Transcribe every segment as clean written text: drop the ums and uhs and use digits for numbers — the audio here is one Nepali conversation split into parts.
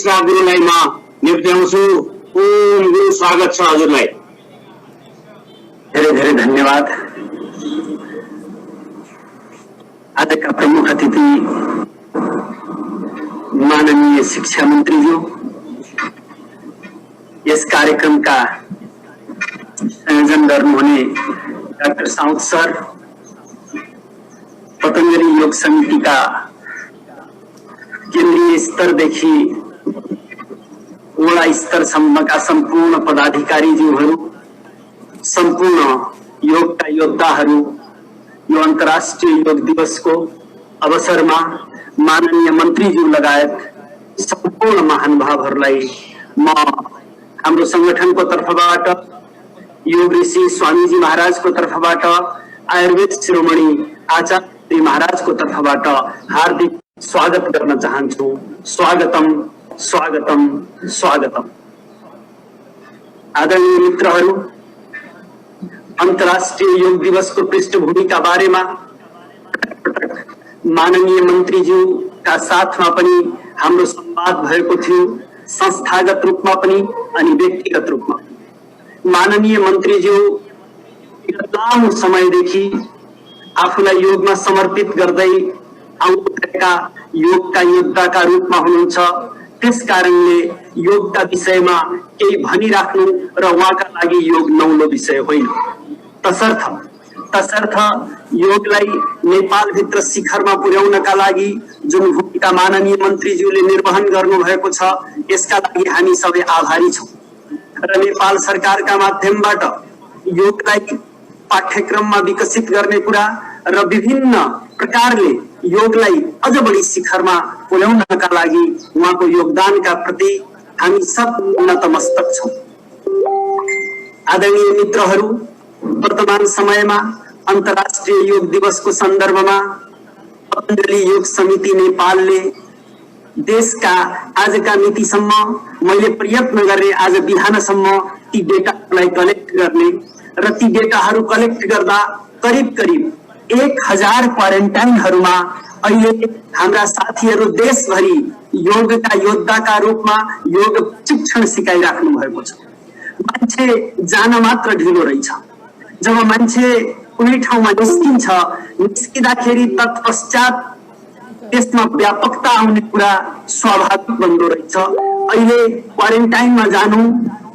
मिश्रा गुरुलाई म निम्त्याउँछु। ओम गुरु स्वागत छ हजुरलाई। धेरै धेरै धन्यवाद। आजका प्रमुख अतिथि माननीय शिक्षा मन्त्रीज्यू, यस कार्यक्रमका संयोजन गर्नुहुने डाक्टर साउद सर, पतंजलि योग समितिका केन्द्रीय स्तरदेखि वडा स्तरसम्मका सम्पूर्ण पदाधिकारीज्यूहरू, सम्पूर्ण योगका योद्धाहरू, यो अन्तर्राष्ट्रिय योग दिवसको अवसरमा माननीय मन्त्रीज्यू लगायत सम्पूर्ण महानुभावहरूलाई म हाम्रो संगठनको तर्फबाट, योग ऋषि स्वामीजी महाराजको तर्फबाट, आयुर्वेद शिरोमणि आचार्य महाराजको तर्फबाट हार्दिक स्वागत गर्न चाहन्छु। स्वागतम स्वागतम स्वागतम। आदरणीय मित्रहरू, अन्तर्राष्ट्रिय योग दिवसको पृष्ठभूमिका बारेमा माननीय मन्त्रीज्यूका साथमा पनि हाम्रो संवाद भएको थियो, संस्थागत रूपमा पनि अनि व्यक्तिगत रूपमा। माननीय मन्त्रीज्यू लामो समयदेखि आफूलाई योगमा समर्पित गर्दै आउनुभएका योगका योद्धाका रूपमा हुनुहुन्छ। त्यसकारणले योगका विषयमा केही भनिराख्नु र उहाँका लागि योग नौलो विषय होइन। तसर्थ योगलाई नेपालभित्र शिखरमा पुर्याउनका लागि जुन भूमिका माननीय मन्त्रीज्यूले निर्वहन गर्नुभएको छ, यसका लागि हामी सबै आभारी छौँ र नेपाल सरकारका माध्यमबाट योगलाई पाठ्यक्रममा विकसित गर्ने कुरा र विभिन्न प्रकारले योगलाई अझ बढी शिखरमा पुर्याउनका लागि उहाँको योगदानका प्रति हामी सब नतमस्तक छौँ। आदरणीय मित्रहरू, वर्तमान समयमा अन्तर्राष्ट्रिय योग दिवसको सन्दर्भमा पतंजलि योग समिति नेपालले देशका आजका मितिसम्म मैले प्रयत्न गरेँ आज बिहानसम्म ती डेटाहरूलाई कलेक्ट गर्ने र ती डेटाहरू कलेक्ट गर्दा करिब 1000 क्वारेन्टाइनहरूमा अहिले हाम्रा साथीहरू देशभरि योगका योद्धाका रूपमा योग शिक्षण सिकाइराख्नु भएको छ। मान्छे जान मात्र ढिलो रहेछ। जब मान्छे कुनै ठाउँमा निस्किन्छ, निस्किँदाखेरि तत्पश्चात त्यसमा व्यापकता आउने कुरा स्वाभाविक बन्दो रहेछ। अहिले क्वारेन्टाइनमा जानु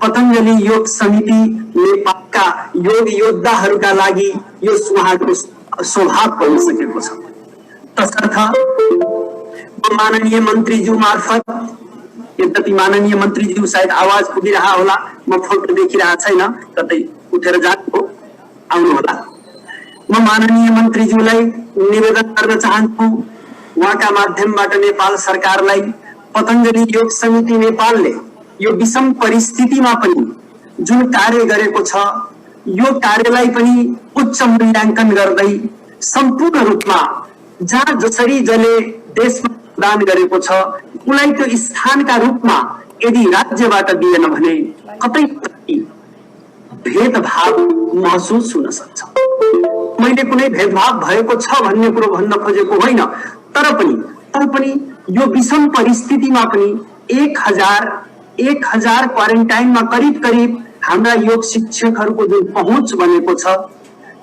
पतंजलि योग समिति नेपालका योग योद्धाहरूका लागि यो उहाँको स्वभाव बनिसकेको छ। तसर्थ माननीय मन्त्रीज्यू मार्फत, यद्यपि माननीय मन्त्रीज्यू सायद आवाज पुगिरहा होला, म फोटो देखिरहेको छैन, कतै उठेर जानु आउनु होला। म माननीय मन्त्रीज्यूलाई निवेदन गर्न चाहन्छु, उहाँका माध्यमबाट नेपाल सरकारलाई पतंजलि योग समिति नेपालले यो विषम परिस्थितिमा पनि जुन कार्य गरेको छ, यो कार्यलाई पनि उच्च मूल्याङ्कन गर्दै सम्पूर्ण रूपमा जहाँ जसरी जसले देशमा दान गरेको छ उलाई त्यो स्थानका रूपमा यदि राज्यबाट दिएन भने कतै भेदभाव महसुस हुन सक्छ। मैले कुनै भेदभाव भएको छ भन्ने कुरो भन्न खोजेको होइन, तर पनि यो विषम परिस्थितिमा पनि 1000 क्वारेन्टाइनमा करिब हाम्रा योग शिक्षकहरूको जुन पहुँच बनेको छ,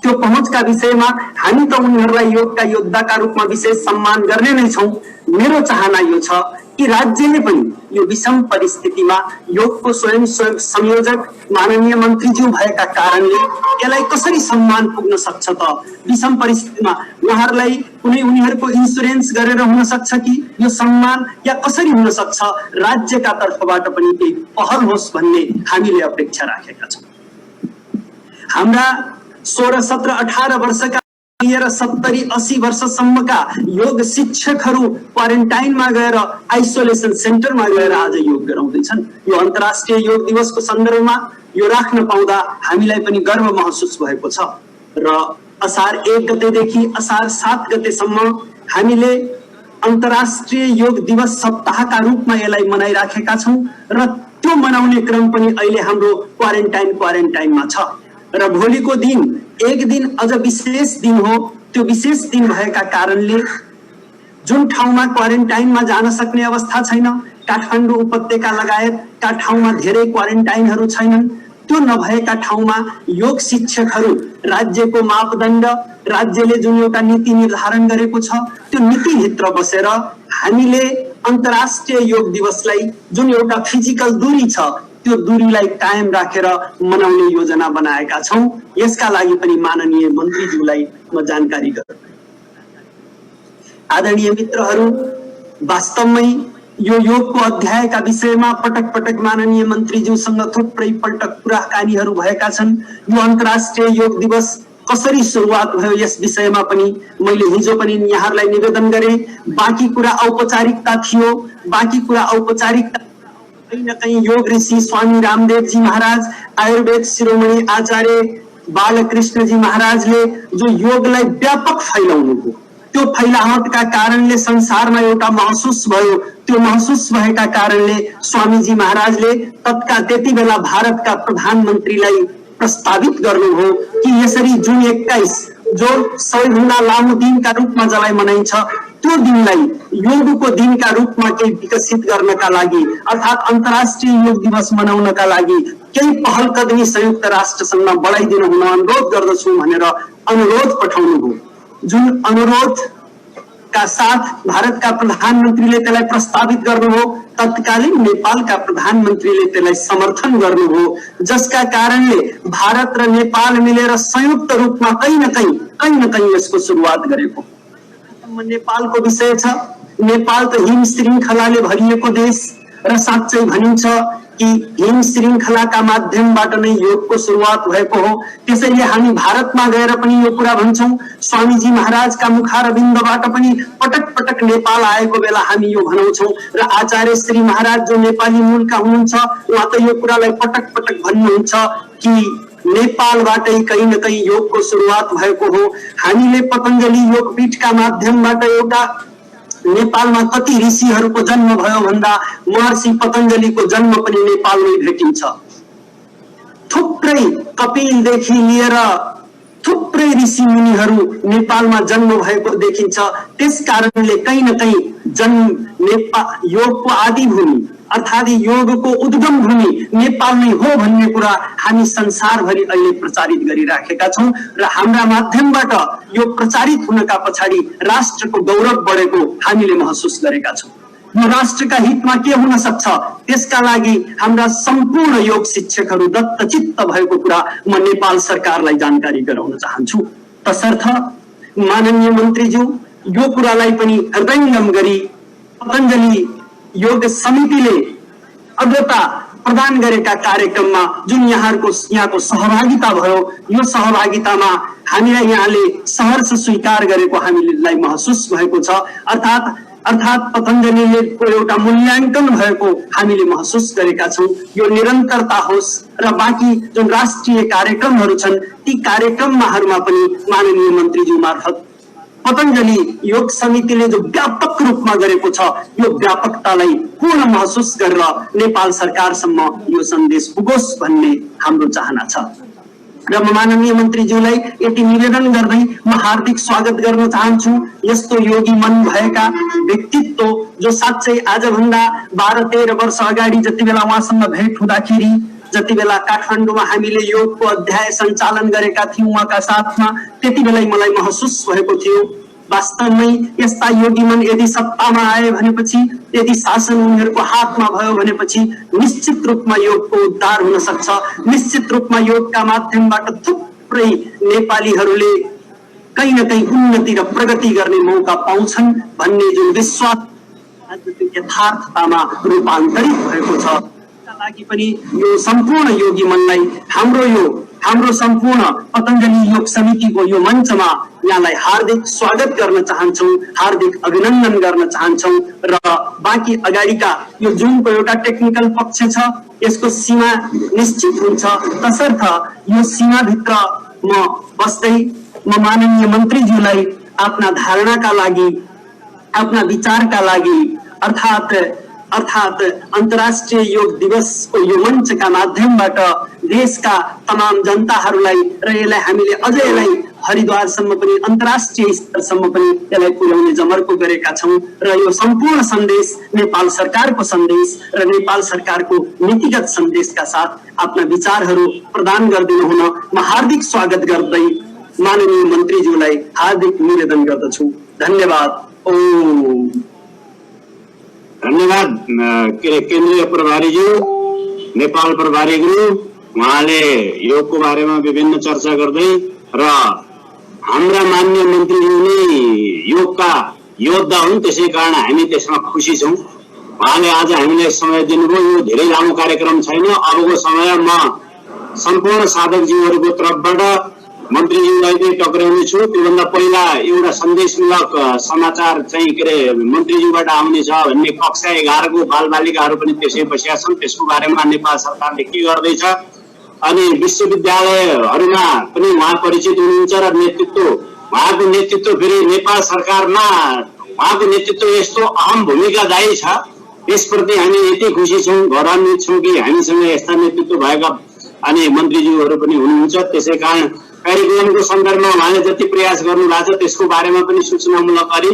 त्यो पहुँचका विषयमा हामी त उनीहरूलाई योगका योद्धाका रूपमा विशेष सम्मान गर्ने नै छौँ। मेरो चाहना यो छ कि राज्यले पनि यो विषम परिस्थितिमा योगको स्वयं संयोजक माननीय मन्त्रीज्यू भएका कारणले यसलाई कसरी सम्मान पुग्न सक्छ त? विषम परिस्थितिमा उहाँहरूलाई कुनै उनीहरूको इन्सुरेन्स गरेर हुन सक्छ कि यो सम्मान, या कसरी हुन सक्छ? राज्यका तर्फबाट पनि केही पहल होस् भन्ने हामीले अपेक्षा राखेका छौँ। हाम्रा 16, 17, 18 वर्षका लिएर 70, 80 वर्षसम्मका योग शिक्षकहरू क्वारेन्टाइनमा गएर आइसोलेसन सेन्टरमा गएर आज योग गराउँदैछन्। यो अन्तर्राष्ट्रिय योग दिवसको सन्दर्भमा यो राख्न पाउँदा हामीलाई पनि गर्व महसुस भएको छ र असार 1 गतेदेखि असार 7 गतेसम्म हामीले अन्तर्राष्ट्रिय योग दिवस सप्ताहका रूपमा यसलाई मनाइराखेका छौँ र त्यो मनाउने क्रम पनि अहिले हाम्रो क्वारेन्टाइनमा छ र भोलिको दिन एक दिन अझ विशेष दिन हो। त्यो विशेष दिन भएका कारणले जुन ठाउँमा क्वारेन्टाइनमा जान सक्ने अवस्था छैन काठमाडौँ उपत्यका लगायतका ठाउँमा धेरै क्वारेन्टाइनहरू छैनन्। त्यो नभएका ठाउँमा योग शिक्षकहरू राज्यको मापदण्ड, राज्यले जुन एउटा नीति निर्धारण गरेको छ त्यो नीतिभित्र बसेर हामीले अन्तर्राष्ट्रिय योग दिवसलाई जुन एउटा फिजिकल दूरी छ त्यो दूरीलाई कायम राखेर मनाउने योजना बनाएका छौं। यसका लागि पनि माननीय मन्त्रीज्यूलाई म जानकारी गराउँछु। आदरणीय मित्रहरू, वास्तवमै यो योगको अध्यायका विषयमा पटक पटक माननीय मन्त्रीज्यूसँग थुप्रै पटक कुराकानीहरू भएका छन्। यो अन्तर्राष्ट्रिय योग दिवस कसरी सुरुवात भयो यस विषयमा पनि मैले हिजो पनि यहाँहरूलाई निवेदन गरे। बाँकी कुरा औपचारिकता थियो। बाँकी कुरा औपचारिकता कहीं न कहीं योग ऋषि स्वामी रामदेव जी महाराज, आयुर्वेद शिरोमणि आचार्य बालकृष्ण जी महाराजले जो योगलाई व्यापक फैलाउनु हो, त्यो फैलावटका कारणले संसारमा एउटा महसुस भयो। त्यो महसुस भएका कारणले स्वामीजी महाराजले त्यति बेला भारतका प्रधानमन्त्रीलाई प्रस्तावित गर्नुभयो कि यसरी जुन 21 जो सबैभन्दा लामो दिनका रूपमा जसलाई मनाइन्छ त्यो दिनलाई योगको दिनका रूपमा केही विकसित गर्नका लागि अर्थात् अन्तर्राष्ट्रिय योग दिवस मनाउनका लागि केही पहल कदमी संयुक्त राष्ट्रसँग बढाइदिनु हुन अनुरोध गर्दछु भनेर अनुरोध पठाउनुभयो। जुन अनुरोधका साथ भारतका प्रधानमन्त्रीले त्यसलाई प्रस्तावित गर्नुभयो, तत्कालीन नेपालका प्रधानमन्त्रीले त्यसलाई समर्थन गर्नुभयो, जसका कारणले भारत र नेपाल मिलेर संयुक्त रूपमा कहीं न कहीं यसको सुरुवात गरेको। नेपालको विषय छ। नेपाल त हिम श्रृङ्खलाले भरिएको देश र साँच्चै भनिन्छ कि हिम श्रृङ्खलाका माध्यमबाट नै योगको सुरुवात भएको हो। त्यसैले हामी भारतमा गएर पनि यो कुरा भन्छौं। स्वामीजी महाराजका मुखारविन्दबाट पनि पटक पटक नेपाल आएको बेला हामी यो भनाउँछौं र आचार्य श्री महाराज जो नेपाली मूलका हुनुहुन्छ उहाँ त यो कुरालाई पटक पटक भन्नुहुन्छ कि नेपालबाटै कहीं न कहीं योगको सुरुवात भएको हो। हामीले पतञ्जलि योगपीठका माध्यमबाट एउटा नेपालमा कति ऋषिहरूको जन्म भयो भन्दा महर्षि पतञ्जलिको जन्म पनि नेपालमै भेटिन्छ। थुप्रै कपिलदेखि लिएर थुप्रै ऋषि मुनिहरू नेपालमा जन्म भएको देखिन्छ। त्यसकारणले कहीं न कहीं योगको आदिभूमि अर्थात् योगको उद्गम भूमि नेपाल नै हो भन्ने कुरा हामी संसारभरि अहिले प्रचारित गरिराखेका छौं र हाम्रा माध्यमबाट यो प्रचारित हुनका पछाडि राष्ट्रको गौरव बढेको हामीले महसुस गरेका छौं। यो राष्ट्रका हितमा के हुन सक्छ त्यसका लागि हाम्रा सम्पूर्ण योग शिक्षकहरू दत्तचित्त भएको कुरा म नेपाल सरकारलाई जानकारी गराउन चाहन्छु। तसर्थ माननीय मन्त्रीज्यू यो कुरालाई पनि हृदयङ्गम गरी पतञ्जलि योग समितिले अग्रता प्रदान गरेका कार्यक्रममा जुन यहाँको सहभागिता भयो, यो सहभागितामा हामीलाई यहाँले सहर्ष स्वीकार गरेको हामीलाई महसुस भएको छ। अर्थात् पतञ्जलिले एउटा मूल्याङ्कन भएको हामीले महसुस गरेका छौं। यो निरन्तरता होस् र बाँकी जुन राष्ट्रिय कार्यक्रमहरू छन् ती कार्यक्रममा पनि माननीय मन्त्रीज्यू मार्फत पतञ्जलि योग समितिले जो व्यापक रूपमा गरेको छ यो व्यापकतालाई पूर्ण महसुस गरेर नेपाल सरकारसम्म यो सन्देश पुगोस् भन्ने हाम्रो चाहना छ। र म माननीय मन्त्रीज्यूलाई यति निवेदन गर्दै म हार्दिक स्वागत गर्न चाहन्छु। यस्तो योगी मन भएका व्यक्तित्व जो साँच्चै आजभन्दा 12-13 वर्ष अगाडि जति बेला उहाँसँग भेट हुँदाखेरि, जति बेला काठमाडौँमा हामीले योगको अध्याय सञ्चालन गरेका थियौं उहाँका साथमा, त्यति बेला मलाई महसुस भएको थियो वास्तवमै यस्ता योगी मन यदि सत्तामा आए भनेपछि, यदि शासन उनीहरूको हातमा भयो भनेपछि निश्चित रूपमा योगको उद्धार हुन सक्छ। निश्चित रूपमा योगका माध्यमबाट थुप्रै नेपालीहरूले कहीं न कहीं उन्नति र प्रगति गर्ने मौका पाउँछन् भन्ने जुन विश्वास यथार्थतामा रूपान्तरित भएको छ। लागि पनि यो सम्पूर्ण योगी मनलाई हाम्रो सम्पूर्ण पतञ्जलि योग समितिको यो मञ्चमा यहाँलाई हार्दिक स्वागत गर्न चाहन्छौं, हार्दिक अभिनन्दन गर्न चाहन्छौं र बाँकी अगाडिका यो जुनको एउटा टेक्निकल पक्ष छ यसको सीमा निश्चित हुन्छ। तसर्थ यो सीमाभित्र म बस्दै म माननीय मन्त्रीज्यूलाई आफ्ना धारणाका लागि, आफ्ना विचारका लागि अर्थात् अन्तर्राष्ट्रिय योग दिवसको यो मञ्चका माध्यमबाट देशका तमाम जनताहरूलाई र यसलाई हामीले अझै हरिद्वारसम्म पनि अन्तर्राष्ट्रिय स्तरसम्म पनि यसलाई पुर्याउने जमर्को गरेका छौँ र यो सम्पूर्ण सन्देश नेपाल सरकारको सन्देश र नेपाल सरकारको नीतिगत सन्देशका साथ आफ्ना विचारहरू प्रदान गरिदिनु हुन म हार्दिक स्वागत गर्दै माननीय मन्त्रीज्यूलाई हार्दिक निवेदन गर्दछु। धन्यवाद। ओम। धन्यवाद केन्द्रीय प्रभारीज्यू, नेपाल प्रभारीज्यू। उहाँले योगको बारेमा विभिन्न चर्चा गर्दै र हाम्रा मान्य मन्त्रीज्यूले योगका योद्धा हुन्, त्यसै कारण हामी त्यसमा खुसी छौँ। उहाँले आज हामीलाई समय दिनुभयो। यो धेरै लामो कार्यक्रम छैन। अबको समय म सम्पूर्ण साधकज्यूहरूको तर्फबाट मन्त्रीज्यूलाई चाहिँ टक्राउने छु। त्योभन्दा पहिला एउटा सन्देशमूलक समाचार चाहिँ के अरे मन्त्रीज्यूबाट आउनेछ भन्ने कक्षा 11 को बालबालिकाहरू पनि त्यसै बसेका छन्। त्यसको बारेमा नेपाल सरकारले के गर्दैछ अनि विश्वविद्यालयहरूमा पनि उहाँ परिचित हुनुहुन्छ र उहाँको नेतृत्व फेरि नेपाल सरकारमा उहाँको नेतृत्व यस्तो अहम भूमिकादायी छ। त्यसप्रति हामी यति खुसी छौँ, गौरवान्वित छौँ कि हामीसँग यस्ता नेतृत्व भएका अनि मन्त्रीज्यूहरू पनि हुनुहुन्छ। त्यसै कारण कार्यक्रमको सन्दर्भमा उहाँले जति प्रयास गर्नु भएको छ त्यसको बारेमा पनि सूचनामूलक गरी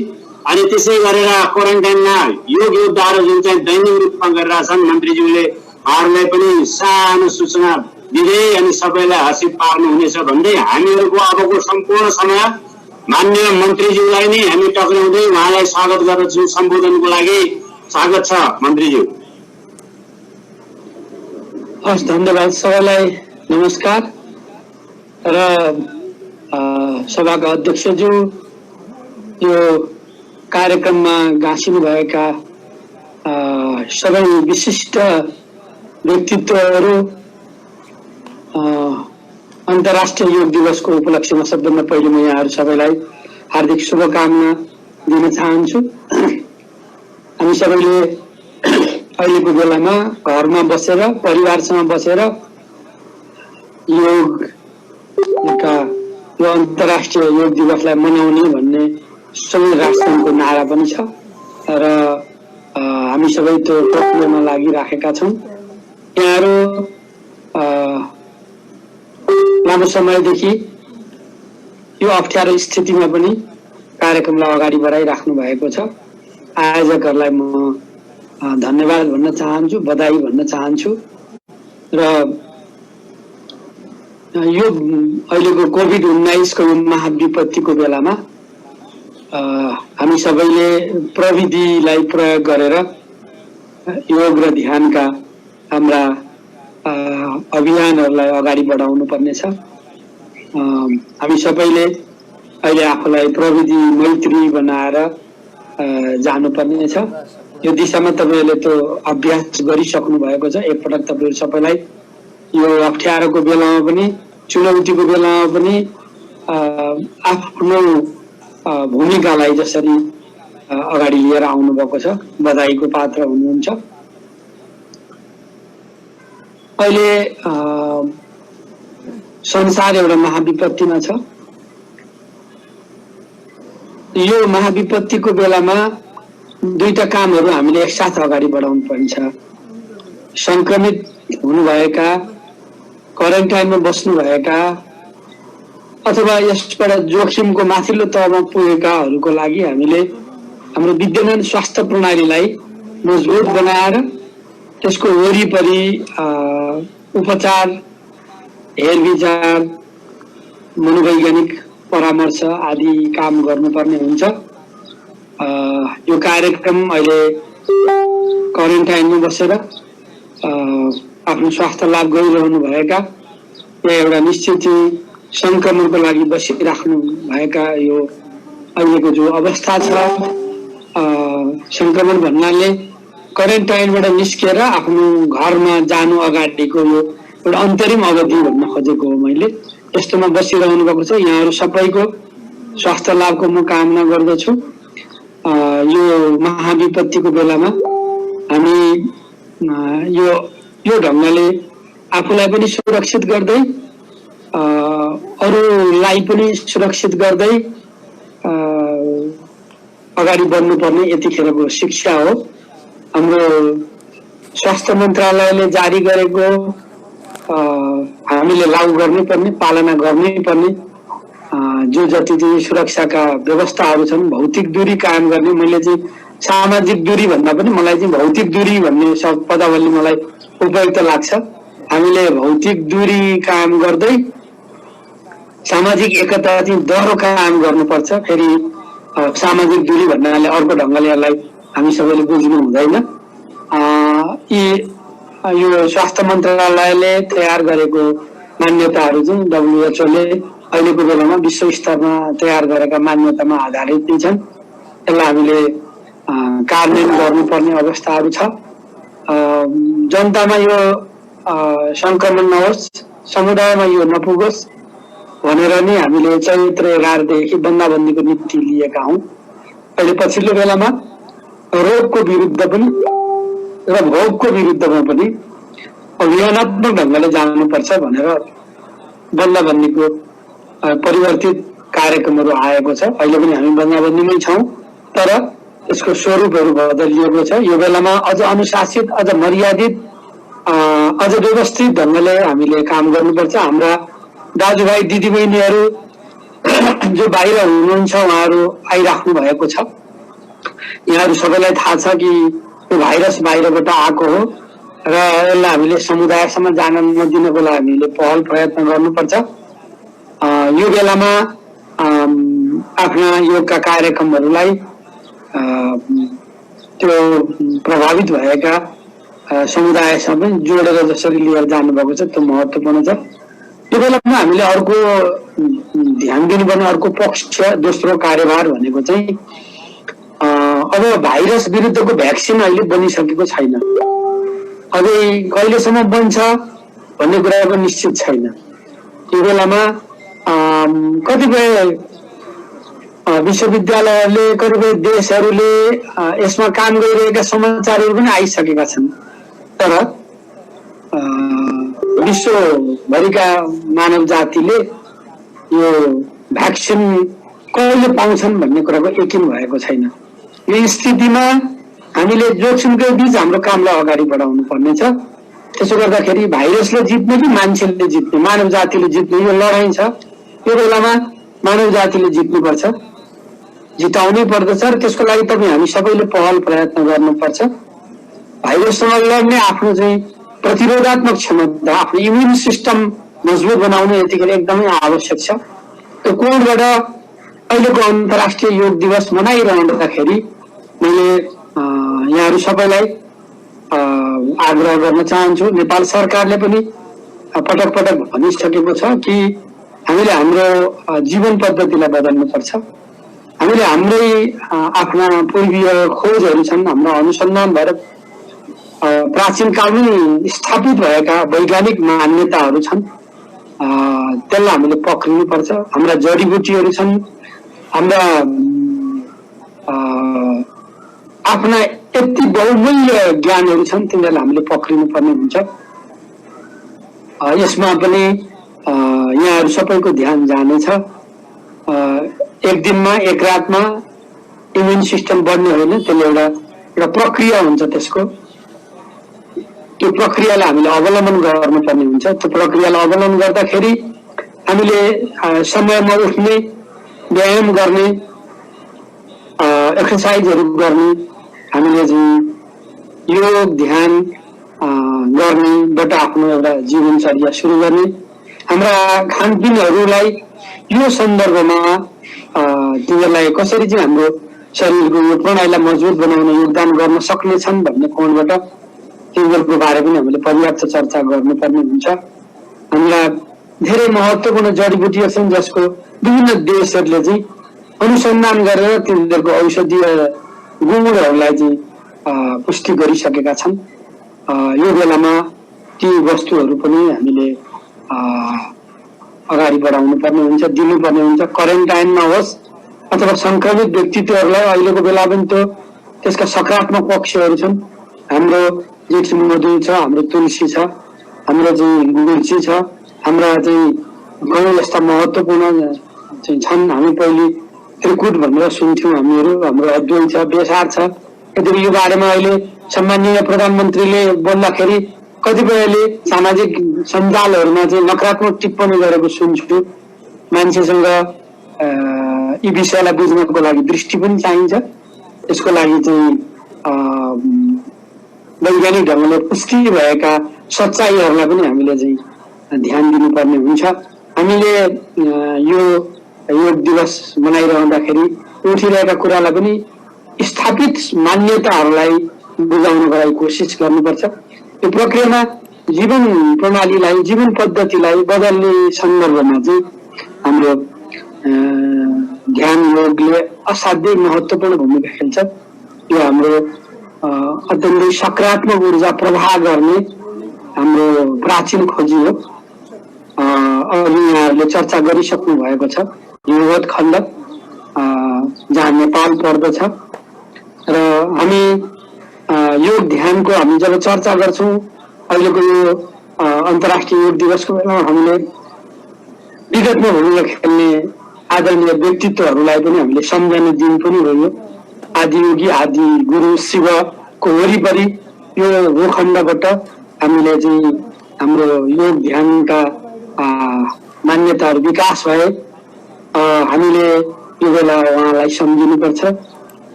अनि त्यसै गरेर क्वारेन्टाइनमा योग योद्धाहरू जुन चाहिँ दैनिक रूपमा गरिरहेछन्, मन्त्रीज्यूले उहाँहरूलाई पनि सानो सूचना दिँदै अनि सबैलाई हर्षित पार्नुहुनेछ भन्दै हामीहरूको अबको सम्पूर्ण समय माननीय मन्त्रीज्यूलाई नै हामी टक्राउँदै उहाँलाई स्वागत गर्दछौँ। सम्बोधनको लागि स्वागत छ मन्त्रीज्यू। हस्, धन्यवाद। सबैलाई नमस्कार र सभाका अध्यक्षज्यू, यो कार्यक्रममा गाँसिनुभएका सबै विशिष्ट व्यक्तित्वहरू, अन्तर्राष्ट्रिय योग दिवसको उपलक्ष्यमा सबभन्दा पहिले म यहाँहरू सबैलाई हार्दिक शुभकामना दिन चाहन्छु। हामी सबैले अहिलेको बेलामा घरमा बसेर परिवारसँग बसेर योगका यो अन्तर्राष्ट्रिय योग दिवसलाई मनाउने भन्ने संयुक्त राष्ट्रसङ्घको नारा पनि छ र हामी सबै त्यो प्रक्रियामा लागिराखेका छौँ। यहाँहरू लामो समयदेखि यो अप्ठ्यारो स्थितिमा पनि कार्यक्रमलाई अगाडि बढाइराख्नु भएको छ। आयोजकहरूलाई म धन्यवाद भन्न चाहन्छु, बधाई भन्न चाहन्छु र यो अहिलेको कोभिड-19 को महाविपत्तिको बेलामा हामी सबैले प्रविधिलाई प्रयोग गरेर योग र ध्यानका हाम्रा अभियानहरूलाई अगाडि बढाउनु पर्नेछ। हामी सबैले अहिले आफूलाई प्रविधि मैत्री बनाएर जानुपर्नेछ। यो दिशामा तपाईँहरूले त्यो अभ्यास गरिसक्नु भएको छ। एकपटक तपाईँहरू सबैलाई यो अप्ठ्यारोको बेलामा पनि चुनौतीको बेलामा पनि आफ्नो भूमिकालाई जसरी अगाडि लिएर आउनुभएको छ, बधाईको पात्र हुनुहुन्छ। अहिले संसार एउटा महाविपत्तिमा छ। यो महाविपत्तिको बेलामा दुईटा कामहरू हामीले एकसाथ अगाडि बढाउनु पर्छ। संक्रमित हुनुभएका, क्वारेन्टाइनमा बस्नुभएका अथवा यसबाट जोखिमको माथिल्लो तहमा पुगेकाहरूको लागि हामीले हाम्रो विद्यमान स्वास्थ्य प्रणालीलाई मजबुत बनाएर त्यसको वरिपरि उपचार, हेरविचार, मनोवैज्ञानिक परामर्श आदि काम गर्नुपर्ने हुन्छ। यो कार्यक्रम अहिले क्वारेन्टाइनमा बसेर आफ्नो स्वास्थ्य लाभ गरिरहनु भएका या एउटा निश्चित संक्रमणको लागि बसिराख्नु भएका यो अहिलेको जो अवस्था छ, संक्रमण भन्नाले क्वारेन्टाइनबाट निस्केर आफ्नो घरमा जानु अगाडिको यो एउटा अन्तरिम अवधि भन्न खोजेको हो मैले। यस्तोमा बसिरहनु भएको छ। यहाँहरू सबैको स्वास्थ्य लाभको म कामना गर्दछु। यो महाविपत्तिको बेलामा हामी यो ढङ्गले आफूलाई पनि सुरक्षित गर्दै अरूलाई पनि सुरक्षित गर्दै अगाडि बढ्नुपर्ने यतिखेरको शिक्षा हो। हाम्रो स्वास्थ्य मन्त्रालयले जारी गरेको हामीले लागू गर्नै पर्ने, पालना गर्नै पर्ने जो जति चाहिँ सुरक्षाका व्यवस्थाहरू छन् भौतिक दूरी कायम गर्ने मैले चाहिँ सामाजिक दूरी भन्दा पनि मलाई चाहिँ भौतिक दूरी भन्ने पदावली मलाई उपयुक्त लाग्छ। हामीले भौतिक दूरी कायम गर्दै सामाजिक एकता चाहिँ दोहोरो कायम गर्नुपर्छ। फेरि सामाजिक दूरी भन्नाले अर्को ढङ्गले यसलाई हामी सबैले बुझ्नु हुँदैन। यो स्वास्थ्य मन्त्रालयले तयार गरेको मान्यताहरू चाहिँ WHO ले अहिलेको बेलामा विश्व स्तरमा तयार गरेका मान्यतामा आधारित नै छन्। यसलाई हामीले कार्यान्वयन गर्नुपर्ने अवस्थाहरू छ। जनतामा यो संक्रमण नहोस्, समुदायमा यो नपुगोस् भनेर नै हामीले चैत्र 11 देखि बन्दाबन्दीको नीति लिएका हौं। अहिले पछिल्लो बेलामा रोगको विरुद्ध पनि र भोगको विरुद्धमा पनि अभियानात्मक ढङ्गले जानुपर्छ भनेर बन्दाबन्दीको परिवर्तित कार्यक्रमहरू आएको छ। अहिले पनि हामी बन्दाबन्दीमै छौं, तर यसको स्वरूपहरू बदलिएको छ। यो बेलामा अझ अनुशासित, अझ मर्यादित, अझ व्यवस्थित ढङ्गले हामीले काम गर्नुपर्छ। हाम्रा दाजुभाइ दिदीबहिनीहरू जो बाहिर हुनुहुन्छ उहाँहरू आइराख्नु भएको छ। यहाँहरू सबैलाई थाहा छ कि यो भाइरस बाहिरबाट आएको हो र यसलाई हामीले समुदायसम्म जान नदिनको लागि हामीले पहल प्रयत्न गर्नुपर्छ। यो बेलामा आफ्ना योगका कार्यक्रमहरूलाई त्यो प्रभावित भएका समुदायसँग जोडेर जसरी लिएर जानुभएको छ त्यो महत्त्वपूर्ण छ। यो बेलामा हामीले अर्को ध्यान दिनुपर्ने अर्को पक्ष, दोस्रो कार्यभार भनेको चाहिँ अब भाइरस विरुद्धको भ्याक्सिन अहिले बनिसकेको छैन। अझै कहिलेसम्म बन्छ भन्ने कुराको निश्चित छैन। यो बेलामा कतिपय विश्वविद्यालयहरूले, कतिपय देशहरूले यसमा काम गरिरहेका समाचारहरू पनि आइसकेका छन्, तर विश्वभरिका मानव जातिले यो भ्याक्सिन कहिले पाउँछन् भन्ने कुराको यकिन भएको छैन। यो स्थितिमा हामीले जोखिमकै बीच हाम्रो कामलाई अगाडि बढाउनु पर्नेछ। त्यसो गर्दाखेरि भाइरसले जित्ने कि मान्छेले जित्ने, मानव जातिले जित्ने यो लडाईँ छ। यो बेलामा मानव जातिले जित्नुपर्छ, जिताउनै पर्दछ र त्यसको लागि तपाईँ हामी सबैले पहल प्रयत्न गर्नुपर्छ। भाइरससँग लड्ने आफ्नो चाहिँ प्रतिरोधात्मक क्षमता, आफ्नो इम्युन सिस्टम मजबुत बनाउनु यतिखेर एकदमै आवश्यक छ। त्यो कोणबाट अहिलेको अन्तर्राष्ट्रिय योग दिवस मनाइरहँदाखेरि मैले यहाँहरू सबैलाई आग्रह गर्न चाहन्छु। नेपाल सरकारले पनि पटक पटक भनिसकेको छ कि हामीले हाम्रो जीवन पद्धतिलाई बदल्नुपर्छ। हामीले हाम्रै आफ्ना पूर्वीय खोजहरू छन्, हाम्रो अनुसन्धान भएर प्राचीन कालमै स्थापित भएका वैज्ञानिक मान्यताहरू छन्, त्यसलाई हामीले पक्रिनुपर्छ। हाम्रा जडीबुटीहरू छन्, हाम्रा आफ्ना यति बहुमूल्य ज्ञानहरू छन्, तिनीहरूलाई हामीले पक्रिनु पर्ने हुन्छ। यसमा पनि यहाँहरू सबैको ध्यान जानेछ। एक दिनमा, एक रातमा इम्युन सिस्टम बढ्ने होइन, त्यसले एउटा प्रक्रिया हुन्छ। त्यसको त्यो प्रक्रियालाई हामीले अवलम्बन गर्नुपर्ने हुन्छ। त्यो प्रक्रियालाई अवलम्बन गर्दाखेरि हामीले समयमा उठ्ने, व्यायाम गर्ने, एक्सर्साइजहरू गर्ने, हामीले चाहिँ योग ध्यान गर्नेबाट आफ्नो एउटा जीवनचर्या सुरु गर्ने, हाम्रा खानपिनहरूलाई यो सन्दर्भमा तिनीहरूलाई कसरी चाहिँ हाम्रो शरीरको यो प्रणालीलाई मजबुत बनाउन योगदान गर्न सक्नेछन् भन्ने कोणबाट तिनीहरूको बारे पनि हामीले पर्याप्त चर्चा गर्नुपर्ने हुन्छ। हामीलाई धेरै महत्त्वपूर्ण जडीबुटीहरू छन् जसको विभिन्न देशहरूले चाहिँ अनुसन्धान गरेर तिनीहरूको औषधीय गुणहरूलाई चाहिँ पुष्टि गरिसकेका छन्। यो बेलामा ती वस्तुहरू पनि हामीले अगाडि बढाउनु पर्ने हुन्छ, दिनुपर्ने हुन्छ। क्वारेन्टाइनमा होस् अथवा संक्रमित व्यक्तित्वहरूलाई अहिलेको बेला पनि त्यसका सकारात्मक पक्षहरू छन्। हाम्रो जेठी मधु छ, हाम्रो तुलसी छ, हाम्रो चाहिँ गुल्ची छ, हाम्रा चाहिँ गाउँ जस्ता महत्त्वपूर्ण चाहिँ छन्। हामी पहिले त्रिकुट भनेर सुन्थ्यौँ हामीहरू, हाम्रो अद्वैत छ, बेसार छ। यद्यपि यो बारेमा अहिले सम्माननीय प्रधानमन्त्रीले बोल्दाखेरि कतिपयले सामाजिक सञ्जालहरूमा चाहिँ नकारात्मक टिप्पणी गरेको सुन्छु। मान्छेसँग यी विषयलाई बुझ्नको लागि दृष्टि पनि चाहिन्छ। यसको लागि चाहिँ वैज्ञानिक ढङ्गले पुष्टि भएका सच्चाइहरूलाई पनि हामीले चाहिँ ध्यान दिनुपर्ने हुन्छ। हामीले यो योग दिवस मनाइरहँदाखेरि उठिरहेका कुरालाई पनि स्थापित मान्यताहरूलाई बुझाउनको लागि कोसिस गर्नुपर्छ। यो प्रक्रियामा जीवन प्रणालीलाई, जीवन पद्धतिलाई बदल्ने सन्दर्भमा चाहिँ हाम्रो ध्यान योगले असाध्यै महत्त्वपूर्ण भूमिका खेल्छ। यो हाम्रो अत्यन्तै सकारात्मक ऊर्जा प्रवाह गर्ने हाम्रो प्राचीन खोजी हो। अघि यहाँहरूले चर्चा गरिसक्नु भएको छ योगवत खण्ड, जहाँ नेपाल पर्दछ। र हामी योग ध्यानको हामी जब चर्चा गर्छौँ, अहिलेको यो अन्तर्राष्ट्रिय योग दिवसको बेलामा हामीले विगतमा भूमिका खेल्ने आदरणीय व्यक्तित्वहरूलाई पनि हामीले सम्झने दिन पनि हो। यो आदियोगी आदि गुरु शिवको वरिपरि यो भूखण्डबाट हामीले चाहिँ हाम्रो योग ध्यानका मान्यताहरू विकास भए। हामीले यो बेला उहाँलाई सम्झिनुपर्छ।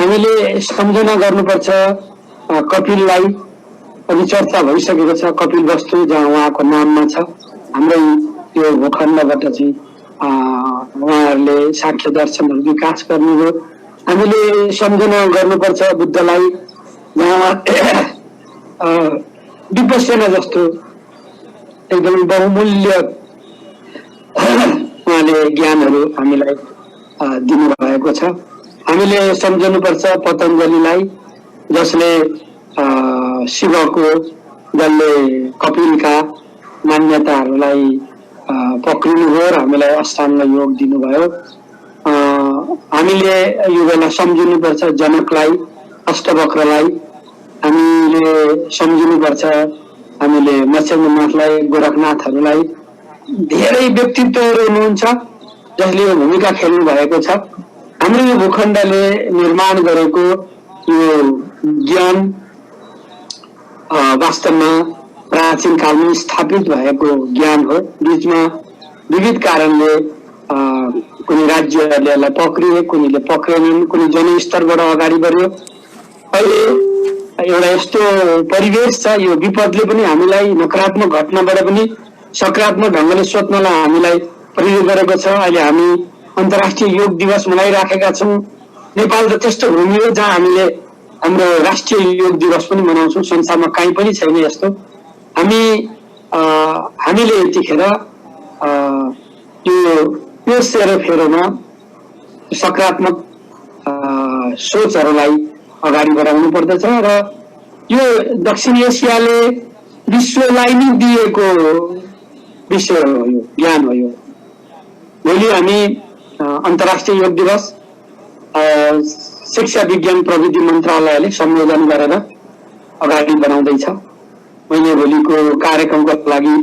हामीले सम्झना गर्नुपर्छ कपिललाई। अघि चर्चा भइसकेको छ कपिल वस्तु, जहाँ उहाँको नाममा छ। हाम्रो यो भूखण्डबाट चाहिँ उहाँहरूले साङ्ख्य दर्शनहरू विकास गर्नुभयो। हामीले सम्झना गर्नुपर्छ बुद्धलाई, जहाँ विपश्यना जस्तो एकदम बहुमूल्य उहाँले ज्ञानहरू हामीलाई दिनुभएको छ। हामीले सम्झनुपर्छ पतञ्जलीलाई, जसले शिवको, जसले कपिलका मान्यताहरूलाई पक्रिनुभयो र हामीलाई अष्टाङ्ग योग दिनुभयो। हामीले यो बेला सम्झिनुपर्छ जनकलाई, अष्टवक्रलाई। हामीले सम्झिनुपर्छ हामीले मत्स्यनाथलाई, गोरखनाथहरूलाई। धेरै व्यक्तित्वहरू हुनुहुन्छ जसले यो भूमिका खेल्नु भएको छ। हाम्रो यो भूखण्डले निर्माण गरेको यो ज्ञान वास्तवमा प्राचीन कालमा स्थापित भएको ज्ञान हो। बीचमा विविध कारणले कुनै राज्यहरूले यसलाई पक्रिए, कुनैले पक्रेनन्, कुनै जनस्तरबाट अगाडि बढ्यो। अहिले एउटा यस्तो परिवेश छ, यो विपदले पनि हामीलाई नकारात्मक घटनाबाट पनि सकारात्मक ढङ्गले सोच्नलाई हामीलाई प्रेरित गरेको छ। अहिले हामी अन्तर्राष्ट्रिय योग दिवस मनाइराखेका छौँ। नेपाल त त्यस्तो भूमि हो जहाँ हामीले हाम्रो राष्ट्रिय योग दिवस पनि मनाउँछौँ। संसारमा कहीँ पनि छैन यस्तो। हामीले यतिखेर यो सेरोफेरोमा सकारात्मक सोचहरूलाई अगाडि बढाउनु पर्दछ। र यो दक्षिण एसियाले विश्वलाई नै दिएको विषय हो, यो ज्ञान हो। यो भोलि हामी अन्तर्राष्ट्रिय योग दिवस शिक्षा विज्ञान प्रविधि मन्त्रालयले संयोजन गरेर अगाडि बढाउँदैछ। मैले भोलिको कार्यक्रमको लागि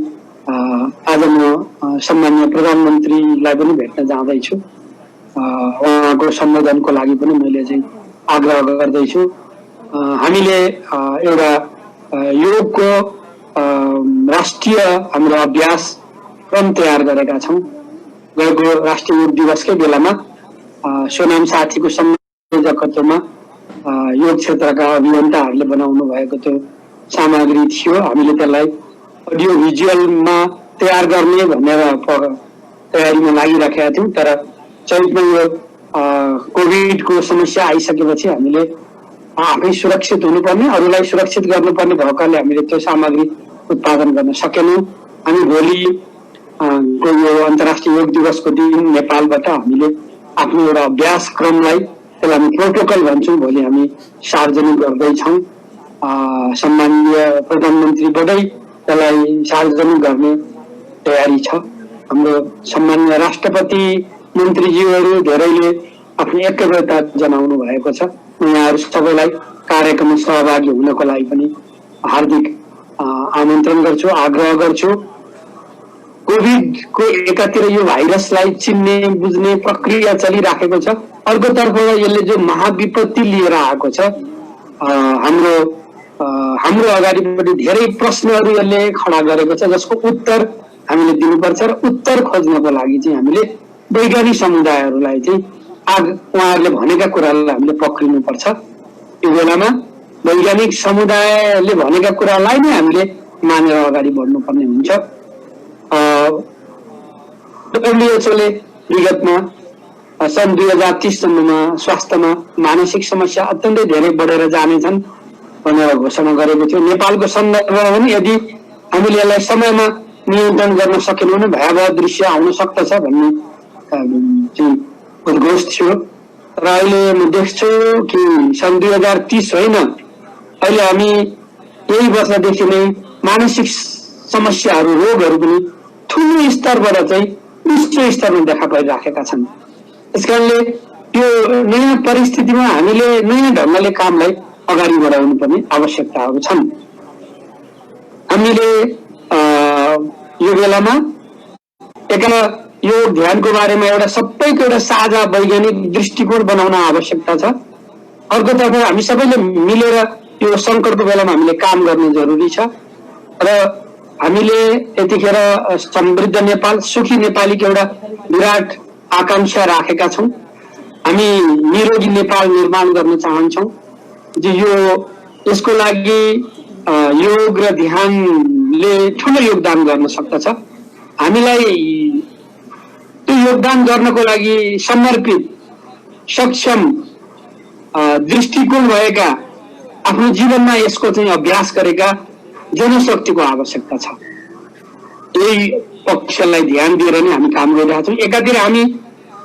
आज म सम्माननीय प्रधानमन्त्रीलाई पनि भेट्न जाँदैछु। उहाँको सम्बोधनको लागि पनि मैले चाहिँ आग्रह गर्दैछु। हामीले एउटा योगको राष्ट्रिय हाम्रो अभ्यास क्रम तयार गरेका छौँ। गएको राष्ट्रिय योग दिवसकै बेलामा सोनाम साथीको संयोजकत्वमा योग क्षेत्रका अभियन्ताहरूले बनाउनु भएको त्यो सामग्री थियो। हामीले त्यसलाई अडियो भिजुअलमा तयार गर्ने भनेर तयारीमा लागिराखेका थियौँ। तर चैतमा यो कोभिडको समस्या आइसकेपछि हामीले आफै सुरक्षित हुनुपर्ने, अरूलाई सुरक्षित गर्नुपर्ने भएकाले हामीले त्यो सामग्री उत्पादन गर्न सकेनौँ। हामी भोलि यो अन्तर्राष्ट्रिय योग दिवसको दिन नेपालबाट हामीले आफ्नो एउटा अभ्यास क्रमलाई, त्यसलाई हामी प्रोटोकल भन्छौँ, भोलि हामी सार्वजनिक गर्दैछौँ। सम्माननीय प्रधानमन्त्रीबाटै त्यसलाई सार्वजनिक गर्ने तयारी छ। हाम्रो सम्माननीय राष्ट्रपति मन्त्रीज्यूहरू धेरैले आफ्नो एकग्रता जनाउनु भएको छ। यहाँहरू सबैलाई कार्यक्रममा सहभागी हुनको लागि पनि हार्दिक आमन्त्रण गर्छु, आग्रह गर्छु। कोभिडको एकातिर यो भाइरसलाई चिन्ने बुझ्ने प्रक्रिया चलिराखेको छ, अर्कोतर्फ यसले जो महाविपत्ति लिएर आएको छ, हाम्रो अगाडिपट्टि धेरै प्रश्नहरू यसले खडा गरेको छ, जसको उत्तर हामीले दिनुपर्छ। र उत्तर खोज्नको लागि चाहिँ हामीले वैज्ञानिक समुदायहरूलाई चाहिँ उहाँहरूले भनेका कुरालाई हामीले पक्रिनुपर्छ। यो बेलामा वैज्ञानिक समुदायले भनेका कुरालाई नै हामीले मानेर अगाडि बढ्नुपर्ने हुन्छ। डब्ल्युएचओले विगतमा सन् 2030 सम्ममा स्वास्थ्यमा मानसिक समस्या अत्यन्तै धेरै बढेर जानेछन् भनेर घोषणा गरेको थियो। नेपालको सन्दर्भमा पनि यदि हामीले यसलाई समयमा नियन्त्रण गर्न सकेनौँ भने भयावह दृश्य आउन सक्दछ भन्ने चाहिँ उद्घोष थियो। र अहिले म देख्छु कि सन् 2030 होइन, अहिले हामी यही वर्षदेखि नै मानसिक समस्याहरू रोगहरू पनि ठुलो स्तरबाट चाहिँ विश्व स्तरमा देखा परिराखेका छन्। त्यस कारणले यो नयाँ परिस्थितिमा हामीले नयाँ ढङ्गले कामलाई अगाडि बढाउनु पर्ने आवश्यकताहरू छन्। हामीले यो बेलामा यो ध्यानको बारेमा एउटा सबैको एउटा साझा वैज्ञानिक दृष्टिकोण बनाउन आवश्यकता छ। अर्कोतर्फ हामी सबैले मिलेर यो सङ्कटको बेलामा हामीले काम गर्ने जरुरी छ र हामीले यतिखेर समृद्ध नेपाल सुखी नेपालीको एउटा विराट आकांक्षा राखेका छौँ। हामी निरोगी नेपाल निर्माण गर्न चाहन्छौँ। यसको लागि योग र ध्यानले ठुलो योगदान गर्न सक्दछ। हामीलाई त्यो योगदान गर्नको लागि समर्पित सक्षम दृष्टिकोण भएका आफ्नो जीवनमा यसको चाहिँ अभ्यास गरेका जनशक्तिको आवश्यकता छ। यही पक्षलाई ध्यान दिएर नै हामी काम गरिरहेका छौँ। एकातिर हामी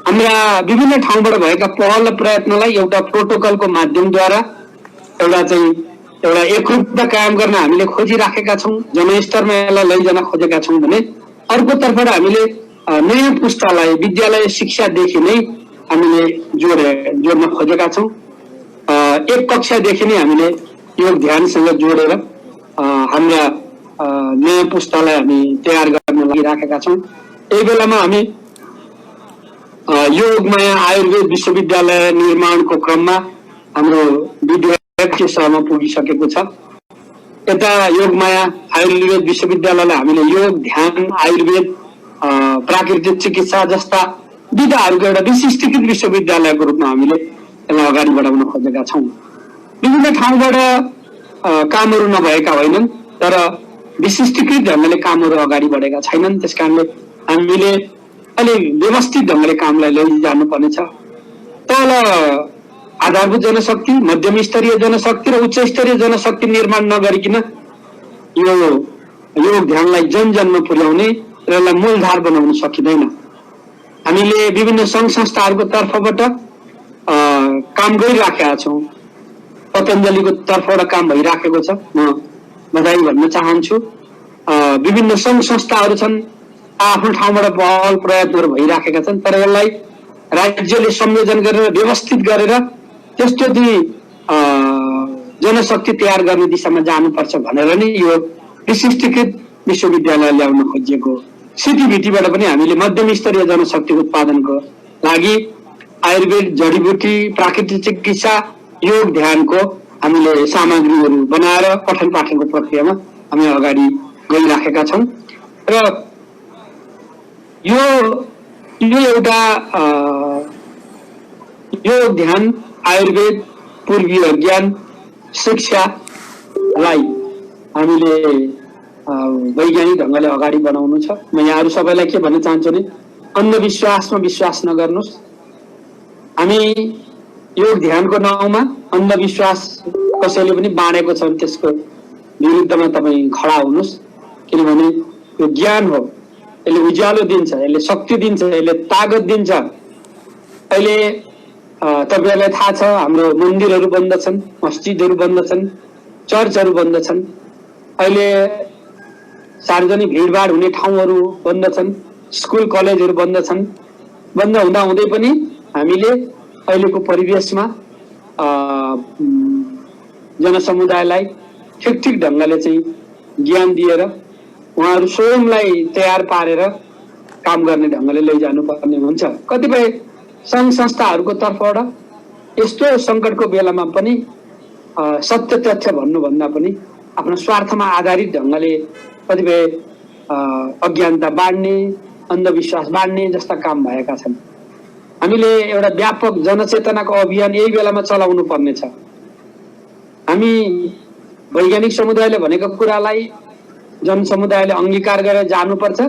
हाम्रा विभिन्न ठाउँबाट भएका पहल र प्रयत्नलाई एउटा प्रोटोकलको माध्यमद्वारा एउटा एकरूपता कायम गर्न हामीले खोजिराखेका छौँ, जनस्तरमा यसलाई लैजान खोजेका छौँ भने अर्कोतर्फबाट हामीले नयाँ पुस्तालाई विद्यालय शिक्षादेखि नै हामीले जोड्न खोजेका छौँ। एक कक्षादेखि नै हामीले योग ध्यानसँग जोडेर हाम्रा नयाँ पुस्तालाई हामी तयार गर्न लागिराखेका छौँ। यही बेलामा हामी योगमाया आयुर्वेद विश्वविद्यालय निर्माणको क्रममा हाम्रो विद्यार्थी सहमा पुगिसकेको छ। यता योगमाया आयुर्वेद विश्वविद्यालयलाई हामीले योग ध्यान आयुर्वेद प्राकृतिक चिकित्सा जस्ता विधाहरूको एउटा विशिष्टीकृत विश्वविद्यालयको रूपमा हामीले यसलाई अगाडि बढाउन खोजेका छौँ। विभिन्न ठाउँबाट कामहरू नभएका होइनन्, तर विशिष्टीकृत ढङ्गले कामहरू अगाडि बढेका छैनन्। त्यस कारणले हामीले अलि व्यवस्थित ढङ्गले कामलाई लैजानु पर्नेछ। तल आधारभूत जनशक्ति, मध्यम स्तरीय जनशक्ति र उच्च स्तरीय जनशक्ति निर्माण नगरिकन यो योग ध्यानलाई जन जनमा पुर्याउने र यसलाई मूलधार बनाउन सकिँदैन। हामीले विभिन्न सङ्घ संस्थाहरूको तर्फबाट काम गरिराखेका छौँ। पतञ्जलिको तर्फबाट काम भइराखेको छ, म बधाई भन्न चाहन्छु। विभिन्न सङ्घ संस्थाहरू छन्, आफ्नो ठाउँबाट पहल प्रयत्नहरू भइराखेका छन्, तर यसलाई राज्यले संयोजन गरेर व्यवस्थित गरेर त्यस्तो जनशक्ति तयार गर्ने दिशामा जानुपर्छ भनेर नै यो विशिष्टीकृत विश्वविद्यालय ल्याउन खोजिएको सिटिभिटीबाट पनि हामीले मध्यम स्तरीय जनशक्ति उत्पादनको लागि आयुर्वेद, जडीबुटी, प्राकृतिक चिकित्सा, योग ध्यानको हामीले सामग्रीहरू बनाएर पठन पाठनको प्रक्रियामा हामी अगाडि गइराखेका छौँ। र यो एउटा योग ध्यान आयुर्वेद पूर्वीय ज्ञान शिक्षालाई हामीले वैज्ञानिक ढङ्गले अगाडि बढाउनु छ। म यहाँहरू सबैलाई के भन्न चाहन्छु भने अन्धविश्वासमा विश्वास नगर्नुहोस्। हामी योग ध्यानको नाउँमा अन्धविश्वास कसैले पनि बाँडेको छ भने त्यसको विरुद्धमा तपाईँ खडा हुनुहोस्। किनभने यो ज्ञान हो, यसले उज्यालो दिन्छ, यसले शक्ति दिन्छ, यसले तागत दिन्छ। अहिले तपाईँहरूलाई थाहा छ हाम्रो मन्दिरहरू बन्द छन्, मस्जिदहरू बन्द छन्, चर्चहरू बन्द छन्। अहिले सार्वजनिक भिडभाड हुने ठाउँहरू बन्द छन्, स्कुल कलेजहरू बन्द छन्। बन्द हुँदा हुँदै पनि हामीले अहिलेको परिवेशमा जनसमुदायलाई ठिक ढङ्गले चाहिँ ज्ञान दिएर उहाँहरू स्वयंलाई तयार पारेर काम गर्ने ढङ्गले लैजानु पर्ने हुन्छ। कतिपय सङ्घ संस्थाहरूको तर्फबाट यस्तो सङ्कटको बेलामा पनि सत्य तथ्य भन्नुभन्दा पनि आफ्नो स्वार्थमा आधारित ढङ्गले कतिपय अज्ञानता बाँड्ने, अन्धविश्वास बाँड्ने जस्ता काम भएका छन्। हामीले एउटा व्यापक जनचेतनाको अभियान यही बेलामा चलाउनु पर्नेछ। हामी वैज्ञानिक समुदायले भनेको कुरालाई जनसमुदायले अंगीकार गरेर जानुपर्छ।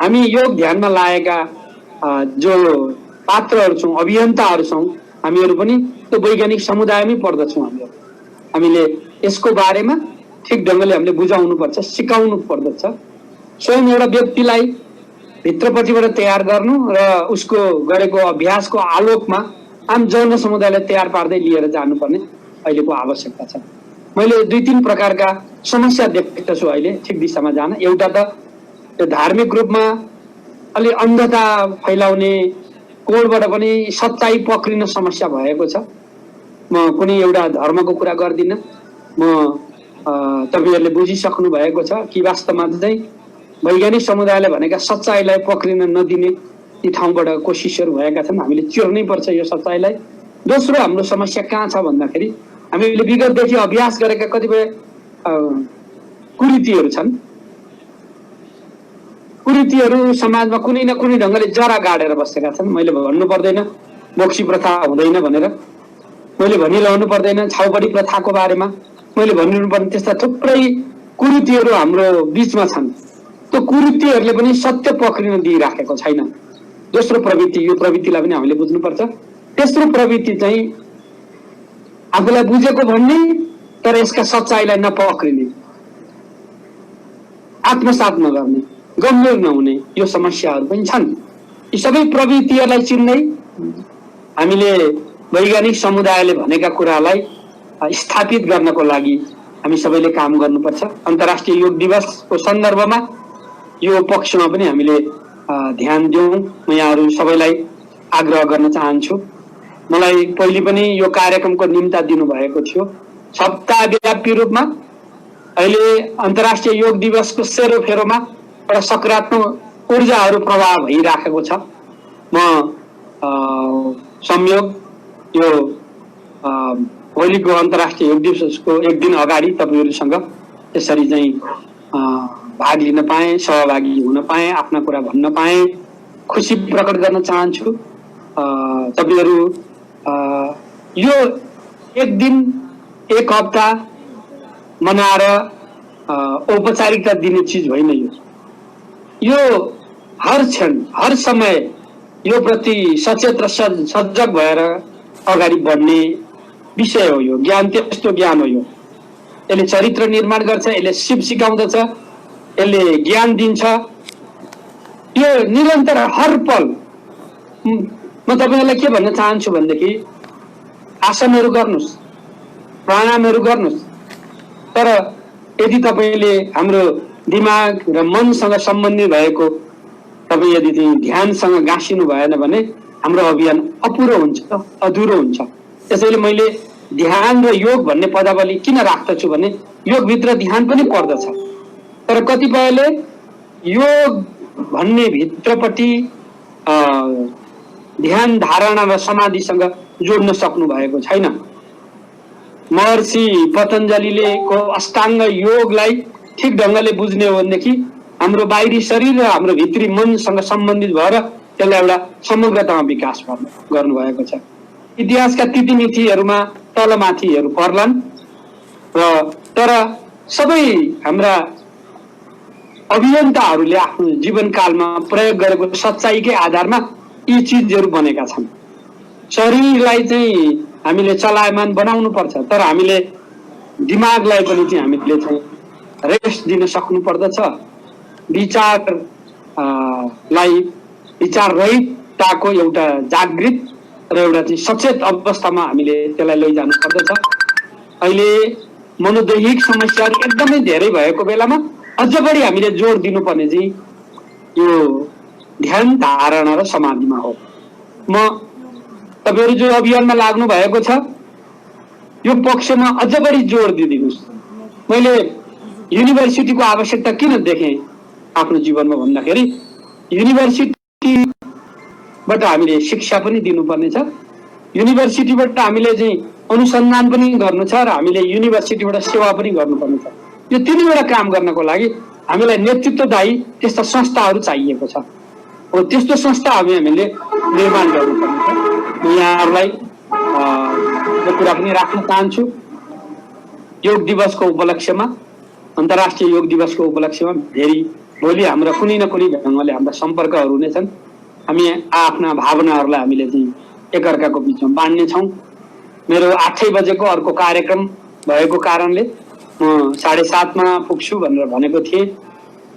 हामी योग ध्यानमा लागेका जो पात्रहरू छौँ, अभियन्ताहरू छौँ, हामीहरू पनि त्यो वैज्ञानिक समुदायमै पर्दछौँ। हामीले यसको बारेमा ठिक ढङ्गले हामीले बुझाउनुपर्छ, सिकाउनु पर्दछ। स्वयं एउटा व्यक्तिलाई भित्रपट्टिबाट तयार गर्नु र उसको गरेको अभ्यासको आलोकमा आम जनसमुदायलाई तयार पार्दै लिएर जानुपर्ने अहिलेको आवश्यकता छ। मैले 2-3 प्रकारका समस्या देख्दछु अहिले ठिक दिशामा जान। एउटा त त्यो धार्मिक रूपमा अलि अन्धता फैलाउने, कोडबाट पनि सच्चाई पक्रिन समस्या भएको छ। म कुनै एउटा धर्मको कुरा गर्दिनँ। म तपाईहरुले बुझिसक्नु भएको छ कि वास्तवमा चाहिँ वैज्ञानिक समुदायले भनेका सच्चाईलाई पक्रिन नदिने ती ठाउँबाट कोसिसहरू भएका छन्। हामीले चिर्नै पर्छ यो सच्चाईलाई। दोस्रो हाम्रो समस्या कहाँ छ भन्दाखेरि हामीले विगतदेखि अभ्यास गरेका कतिपय कुरीतिहरू छन्। कुरीतिहरू समाजमा कुनै न कुनै ढङ्गले जरा गाडेर बसेका छन्। मैले भन्नु पर्दैन मोक्सी प्रथा हुँदैन भनेर, मैले भनिरहनु पर्दैन छाउपडी प्रथाको बारेमा, मैले भनिरहनु पर्ने त्यस्ता थुप्रै कुरीतिहरू हाम्रो बीचमा छन्। त्यो कुरीतिहरूले पनि सत्य पक्रिन दिइराखेको छैन। दोस्रो प्रवृत्ति, यो प्रवृत्तिलाई पनि हामीले बुझ्नुपर्छ। तेस्रो प्रवृत्ति चाहिँ आफूलाई बुझेको भन्ने तर यसका सच्चाईलाई नपक्रिने, आत्मसात नगर्ने, गम्भीर नहुने, यो समस्याहरू पनि छन्। यी सबै प्रवृत्तिहरूलाई चिन्दै हामीले वैज्ञानिक समुदायले भनेका कुरालाई स्थापित गर्नको लागि हामी सबैले काम गर्नुपर्छ। अन्तर्राष्ट्रिय योग दिवसको सन्दर्भमा यो पक्षमा पनि हामीले ध्यान दिउँ। म यहाँहरू सबैलाई आग्रह गर्न चाहन्छु। मलाई पहिले पनि यो कार्यक्रमको निम्ता दिनुभएको थियो। सप्ताहव्यापी रूपमा अहिले अन्तर्राष्ट्रिय योग दिवसको सेरोफेरोमा एउटा सकारात्मक ऊर्जाहरू प्रवाह भइराखेको छ। म संयोग यो भोलिको अन्तर्राष्ट्रिय योग दिवसको एक दिन अगाडि तपाईहरुसँग यसरी चाहिँ भाग लिन पाएँ, सहभागी हुन पाएँ, आफ्ना कुरा भन्न पाएँ, खुसी प्रकट गर्न चाहन्छु। तपाईहरु यो एक दिन एक हप्ता मनाएर औपचारिकता दिने चीज होइन। यो हर क्षण हर समय यो प्रति सचेत र सजग भएर अगाडि बढ्ने विषय हो। यो ज्ञान त्यस्तो ज्ञान हो। यसले चरित्र निर्माण गर्छ, यसले सिप सिकाउँदछ, यसले ज्ञान दिन्छ। यो निरन्तर हर पल म तपाईहरुलाई के भन्न चाहन्छु भनेदेखि आसनहरू गर्नुस्, प्राणायामहरू गर्नुस्, तर यदि तपाईले हाम्रो दिमाग र मनसँग सम्बन्धित भएको तपाई यदि ध्यानसँग गाँसिनु भएन भने हाम्रो अभियान अपुरो हुन्छ, अधुरो हुन्छ। त्यसैले मैले ध्यान र योग भन्ने पदावली किन राख्दछु भने योग भित्र ध्यान पनि पर्दछ। तर कतिपयले योग भन्ने भित्रपट्टि ध्यान धारणा र समाधिसँग जोड्न सक्नु भएको छैन। महर्षि पतञ्जलिले को अष्टाङ्ग योगलाई ठिक ढङ्गले बुझ्ने हो भनेदेखि हाम्रो बाहिरी शरीर र हाम्रो भित्री मनसँग सम्बन्धित भएर त्यसलाई एउटा समग्रतामा विकास गर्नुभएको छ। इतिहासका तिथिमिथिहरूमा तलमाथिहरू पर्लान् र तर सबै हाम्रा अभियन्ताहरूले आफ्नो जीवनकालमा प्रयोग गरेको सच्चाईकै आधारमा यी चिजहरू बनेका छन्। शरीरलाई चाहिँ हामीले चलायमान बनाउनु पर्छ, तर हामीले दिमागलाई पनि चाहिँ हामीले चाहिँ रेस्ट दिन सक्नु पर्दछ। विचार रहितताको एउटा जागृत र एउटा चाहिँ सचेत अवस्थामा हामीले त्यसलाई लैजानु पर्दछ। अहिले मनोदैहिक समस्याहरू एकदमै धेरै भएको बेलामा अझ बढी हामीले जोड दिनुपर्ने चाहिँ यो ध्यान धारणा र समाधिमा हो। म तपाईहरु जो अभियानमा लाग्नु भएको छ यो पक्षमा अझ बढी जोड दिदिनुस्। मैले युनिभर्सिटीको आवश्यकता किन देखेँ आफ्नो जीवनमा भन्दाखेरि युनिभर्सिटीबाट हामीले शिक्षा पनि दिनुपर्ने छ, युनिभर्सिटीबाट हामीले चाहिँ अनुसन्धान पनि गर्नु छ र हामीले युनिभर्सिटीबाट सेवा पनि गर्नुपर्ने छ। यो तीनवटा काम गर्नको लागि हामीलाई नेतृत्वदायी त्यस्ता संस्थाहरू चाहिएको छ। हो त्यस्तो संस्था हामीले निर्माण गर्नुपर्ने छ। म यहाँहरूलाई यो कुरा पनि राख्न चाहन्छु। योग दिवसको उपलक्ष्यमा, अन्तर्राष्ट्रिय योग दिवसको उपलक्ष्यमा फेरि भोलि हाम्रो कुनै न कुनै ढङ्गले हाम्रा सम्पर्कहरू हुनेछन्। हामी आफ्ना भावनाहरूलाई हामीले चाहिँ एकअर्काको बिचमा बाँड्नेछौँ। मेरो 8 बजेको अर्को कार्यक्रम भएको कारणले म 7:30 मा पुग्छु भनेर भनेको थिएँ।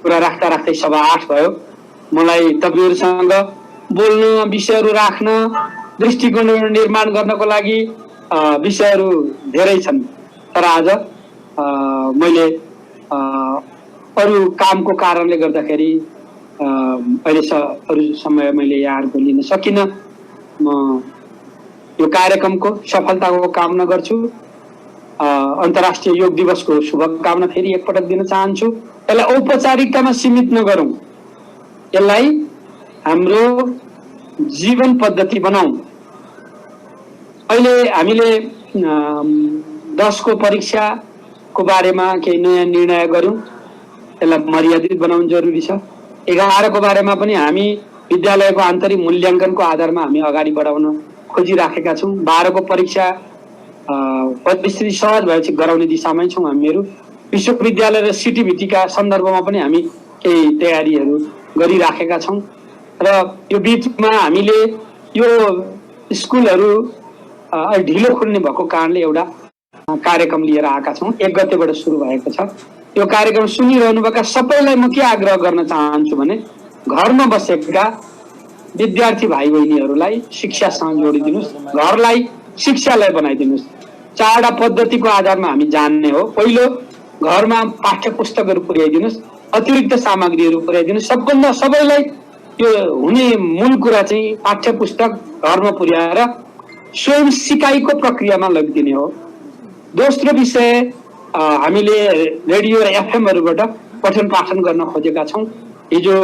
कुरा राख्दा राख्दै 8:15 भयो। मलाई तपाईहरुसँग बोल्न, विषयहरू राख्न, दृष्टिकोणहरू निर्माण गर्नको लागि विषयहरू धेरै छन्, तर आज मैले अरू कामको कारणले गर्दाखेरि अहिले अरू समय मैले यहाँहरूको लिन सकिनँ। म यो कार्यक्रमको सफलताको कामना गर्छु। अन्तर्राष्ट्रिय योग दिवसको शुभकामना फेरि एकपटक दिन चाहन्छु। यसलाई औपचारिकतामा सीमित नगरौँ, यसलाई हाम्रो जीवन पद्धति बनाऊ। अहिले हामीले 10 को परीक्षाको बारेमा केही नयाँ निर्णय गर्यौं, यसलाई मर्यादित बनाउनु जरुरी छ। 11 को बारेमा पनि हामी विद्यालयको आन्तरिक मूल्याङ्कनको आधारमा हामी अगाडि बढाउन खोजिराखेका छौं। 12 को परीक्षा परिस्थिति सहज भएपछि गराउने दिशामै छौं हामीहरू। विश्वविद्यालय र सिटिभिटीका सन्दर्भमा पनि हामी केही तयारीहरू गरिराखेका छौं र यो बीचमा हामीले यो स्कुलहरू ढिलो खुल्ने भएको कारणले एउटा कार्यक्रम लिएर आएका छौं। 1 गतेबाट सुरु भएको छ। यो कार्यक्रम सुनिरहनुभएका सबैलाई म के आग्रह गर्न चाहन्छु भने घरमा बसेका विद्यार्थी भाइ बहिनीहरूलाई शिक्षासँग जोडिदिनुस्, घरलाई शिक्षालय बनाइदिनुस्। 4वटा पद्धतिको आधारमा हामी जान्ने हो। पहिलो, घरमा पाठ्य पुस्तकहरू पुर्याइदिनुस्, अतिरिक्त सामग्रीहरू पुर्याइदिनुस्। सबभन्दा सबैलाई यो हुने मूल कुरा चाहिँ पाठ्य पुस्तक घरमा पुर्याएर स्वयं सिकाइको प्रक्रियामा लगिदिने हो। दोस्रो विषय, हामीले रेडियो र एफएमहरूबाट पठन पाठन गर्न खोजेका छौं। हिजो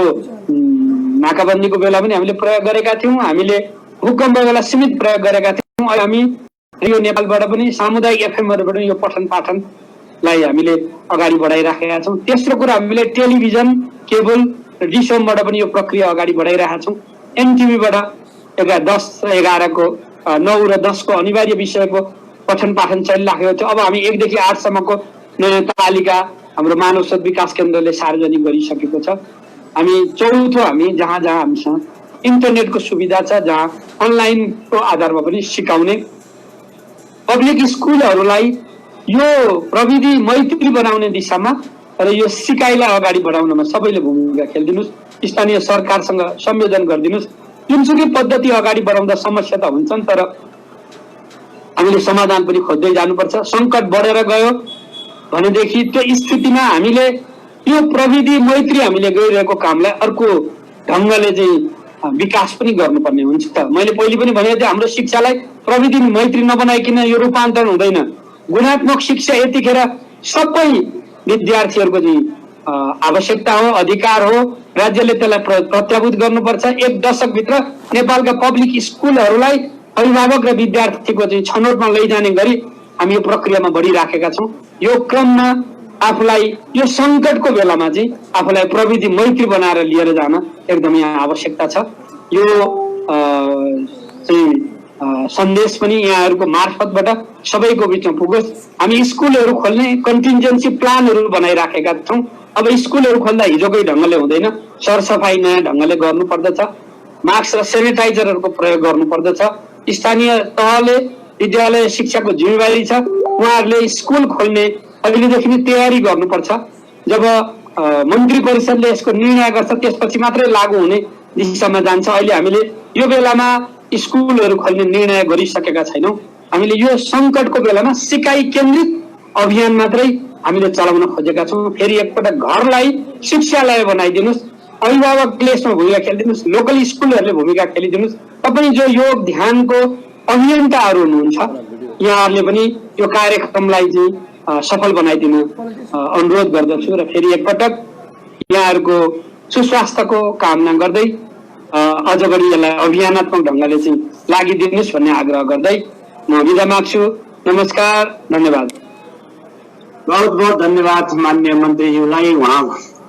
नाकाबन्दीको बेला पनि हामीले प्रयोग गरेका थियौं, हामीले भूकम्प बेला सीमित प्रयोग गरेका थियौं। अहिले हामी रेडियो नेपालबाट पनि सामुदायिक एफएमहरूबाट यो पठन पाठनलाई हामीले अगाडि बढाइराखेका छौं। तेस्रो कुरा, हामीले टेलिभिजन, केबल र डिसोमबाट पनि यो प्रक्रिया अगाडि बढाइरहेका छौं। एनटिभीबाट 10 र 11 को 9 र 10 को अनिवार्य विषयको पठन पाठन चलिराखेको थियो। अब हामी 1 देखि 8 सम्मको नयाँ तालिका हाम्रो मानव स्रोत विकास केन्द्रले सार्वजनिक गरिसकेको छ। हामी चौथो, हामी जहाँ जहाँ हामीसँग इन्टरनेटको सुविधा छ, जहाँ अनलाइनको आधारमा पनि सिकाउने पब्लिक स्कुलहरूलाई यो प्रविधि मैत्री बनाउने दिशामा र यो सिकाइलाई अगाडि बढाउनमा सबैले भूमिका खेलिदिनुस्। स्थानीय सरकारसँग संयोजन गरिदिनुस्। जुनसुकै पद्धति अगाडि बढाउँदा समस्या त हुन्छन्, तर हामीले समाधान पनि खोज्दै जानुपर्छ। संकट बढेर गयो भनेदेखि त्यो स्थितिमा हामीले यो प्रविधि मैत्री हामीले गरिरहेको कामलाई अर्को ढङ्गले चाहिँ विकास पनि गर्नुपर्ने हुन्छ। मैले पहिले पनि भनेको थिएँ, हाम्रो शिक्षालाई प्रविधि मैत्री नबनाइकन यो रूपान्तरण हुँदैन। गुणात्मक शिक्षा यतिखेर सबै विद्यार्थीहरूको चाहिँ आवश्यकता हो, अधिकार हो। राज्यले त्यसलाई प्रत्याभूत गर्नुपर्छ। 1 दशकभित्र नेपालका पब्लिक स्कुलहरूलाई अभिभावक र विद्यार्थीको चाहिँ छनौटमा लैजाने गरी हामी यो प्रक्रियामा बढिराखेका छौं। यो क्रममा आफूलाई यो संकटको बेलामा चाहिँ आफूलाई प्रविधि मैत्री बनाएर लिएर जान एकदमै आवश्यकता छ। यो चाहिँ सन्देश पनि यहाँहरूको मार्फतबाट सबैको बिचमा पुगोस्। हामी स्कुलहरू खोल्ने कन्टिन्जेन्सी प्लानहरू बनाइराखेका छौं। अब स्कुलहरू खोल्दा हिजोकै ढङ्गले हुँदैन, सरसफाई नयाँ ढङ्गले गर्नुपर्दछ, मास्क र सेनिटाइजरहरूको प्रयोग गर्नुपर्दछ। स्थानीय तहले विद्यालय शिक्षाको जिम्मेवारी छ, उहाँहरूले स्कुल खोल्ने अहिलेदेखि नै तयारी गर्नुपर्छ। जब मन्त्री परिषदले यसको निर्णय गर्छ त्यसपछि मात्रै लागू हुने दिशामा जान्छ। अहिले हामीले यो बेलामा स्कुलहरू खोल्ने निर्णय गरिसकेका छैनौं। हामीले यो संकटको बेलामा सिकाइ केन्द्रित अभियान मात्रै हामीले चलाउन खोजेका छौं। फेरि एकपटक घरलाई शिक्षालय बनाइदिनुस्, अभिभावकले यसमा भूमिका खेलिदिनुस्, लोकल स्कुलहरूले भूमिका खेलिदिनुस्। तपाईँ जो योग ध्यानको अभियन्ताहरू हुनुहुन्छ, यहाँहरूले पनि यो कार्यक्रमलाई चाहिँ सफल बनाइदिनु अनुरोध गर्दछु र फेरि एकपटक यहाँहरूको सुस्वास्थ्यको कामना गर्दै अझ बढी यसलाई अभियानात्मक ढङ्गले चाहिँ लागिदिनुहोस् भन्ने आग्रह गर्दै म बिदा माग्छु। नमस्कार, धन्यवाद। बहुत बहुत धन्यवाद माननीय मन्त्रीज्यूलाई। उहाँ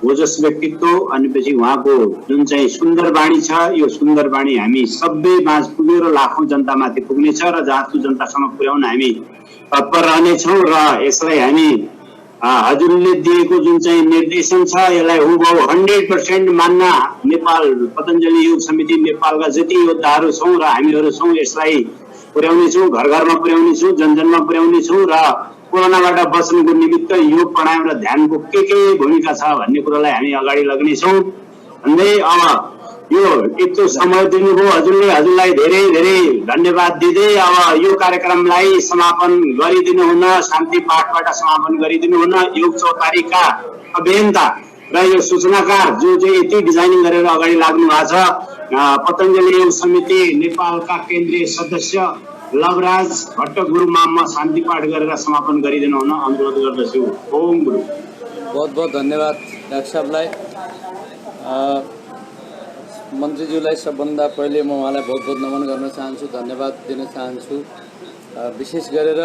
ओजस व्यक्तित्व अनि पछि उहाँको जुन चाहिँ सुन्दर बाणी छ, यो सुन्दर बाणी हामी सबै माझ पुग्यो र लाखौं जनतामाथि पुग्नेछ र जहाँसु जनतासम्म पुर्याउन हामी तत्पर रहनेछौँ र यसलाई हामी हजुरले दिएको जुन चाहिँ निर्देशन छ यसलाई हुबहु 100% मान्न नेपाल पतञ्जलि योग समिति नेपालका जति योद्धाहरू छौँ र हामीहरू छौँ यसलाई पुर्याउनेछौँ, घर घरमा पुर्याउनेछौँ, जनजनमा पुर्याउनेछौँ र कोरोनाबाट बच्नुको निमित्त योग प्राणायाम र ध्यानको के भूमिका छ भन्ने कुरालाई हामी अगाडि लग्नेछौँ भन्दै अब यो यत्रो समय दिनुभयो हजुरले, हजुरलाई धेरै धेरै धन्यवाद दिँदै अब यो कार्यक्रमलाई समापन गरिदिनु हुन, शान्ति पाठबाट समापन गरिदिनु हुन योग चौतारीका अभियन्ता र यो सूचनाकार जो चाहिँ यति डिजाइनिङ गरेर अगाडि लाग्नु भएको छ, पतञ्जलि योग समिति नेपालका केन्द्रीय सदस्य लवराज भट्ट गुरुमा म शान्ति पाठ गरेर समापन गरिदिनु हुन अनुरोध गर्दछु। ओम गुरु। बहुत बहुत धन्यवाद डाक्टर साहबलाई। मन्त्रीज्यूलाई सबभन्दा पहिले म उहाँलाई बहुत बहुत नमन गर्न चाहन्छु, धन्यवाद दिन चाहन्छु। विशेष गरेर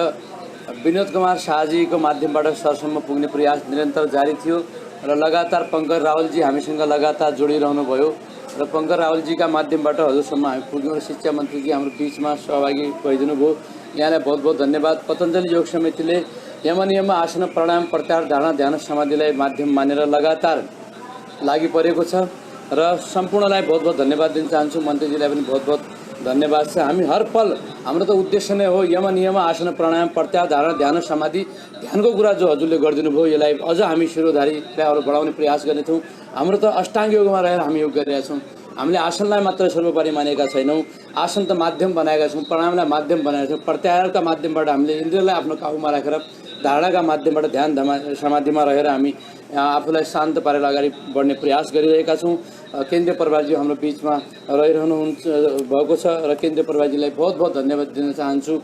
विनोद कुमार शाहजीको माध्यमबाट सरसम्म पुग्ने प्रयास निरन्तर जारी थियो र लगातार पङ्कज रावलजी हामीसँग लगातार जोडिरहनु भयो र पङ्कज रावलजीका माध्यमबाट हजुरसम्म हामी पुग्यौँ र शिक्षा मन्त्रीजी हाम्रो बिचमा सहभागी भइदिनु भयो। यहाँलाई बहुत बहुत धन्यवाद। पतञ्जलि योग समितिले यम नियम आसन प्राणायाम प्रत्याहार धारणा ध्यान समाधिलाई माध्यम मानेर लगातार लागि परेको छ र सम्पूर्णलाई बहुत बहुत धन्यवाद दिन चाहन्छु। मन्त्रीजीलाई पनि बहुत बहुत धन्यवाद छ। हामी हर पल हाम्रो त उद्देश्य नै हो यम नियम आसन प्राणायाम प्रत्याहार धारणा ध्यान समाधि ध्यानको कुरा जो हजुरले गरिदिनु भयो यसलाई अझ हामी शिरोधारीलाई अरू बढाउने प्रयास गर्नेछौँ। हाम्रो त अष्टाङ्ग योगमा रहेर हामी योग गरिरहेका छौँ। हामीले आसनलाई मात्र सर्वोपरि मानेका छैनौँ, आसन त माध्यम बनाएका छौँ, प्राणायामलाई माध्यम बनाएका छौँ, प्रत्याहारका माध्यमबाट हामीले इन्द्रियलाई आफ्नो काबुमा राखेर धारणाका माध्यमबाट ध्यान समाधिमा रहेर हामी आफूलाई शान्त पारेर अगाडि बढ्ने प्रयास गरिरहेका छौँ। केन्द्रीय प्रभारीजी हाम्रो बिचमा रहिरहनुहुन्छ भएको छ र केन्द्रीय प्रभारीजीलाई बहुत बहुत धन्यवाद दिन चाहन्छु।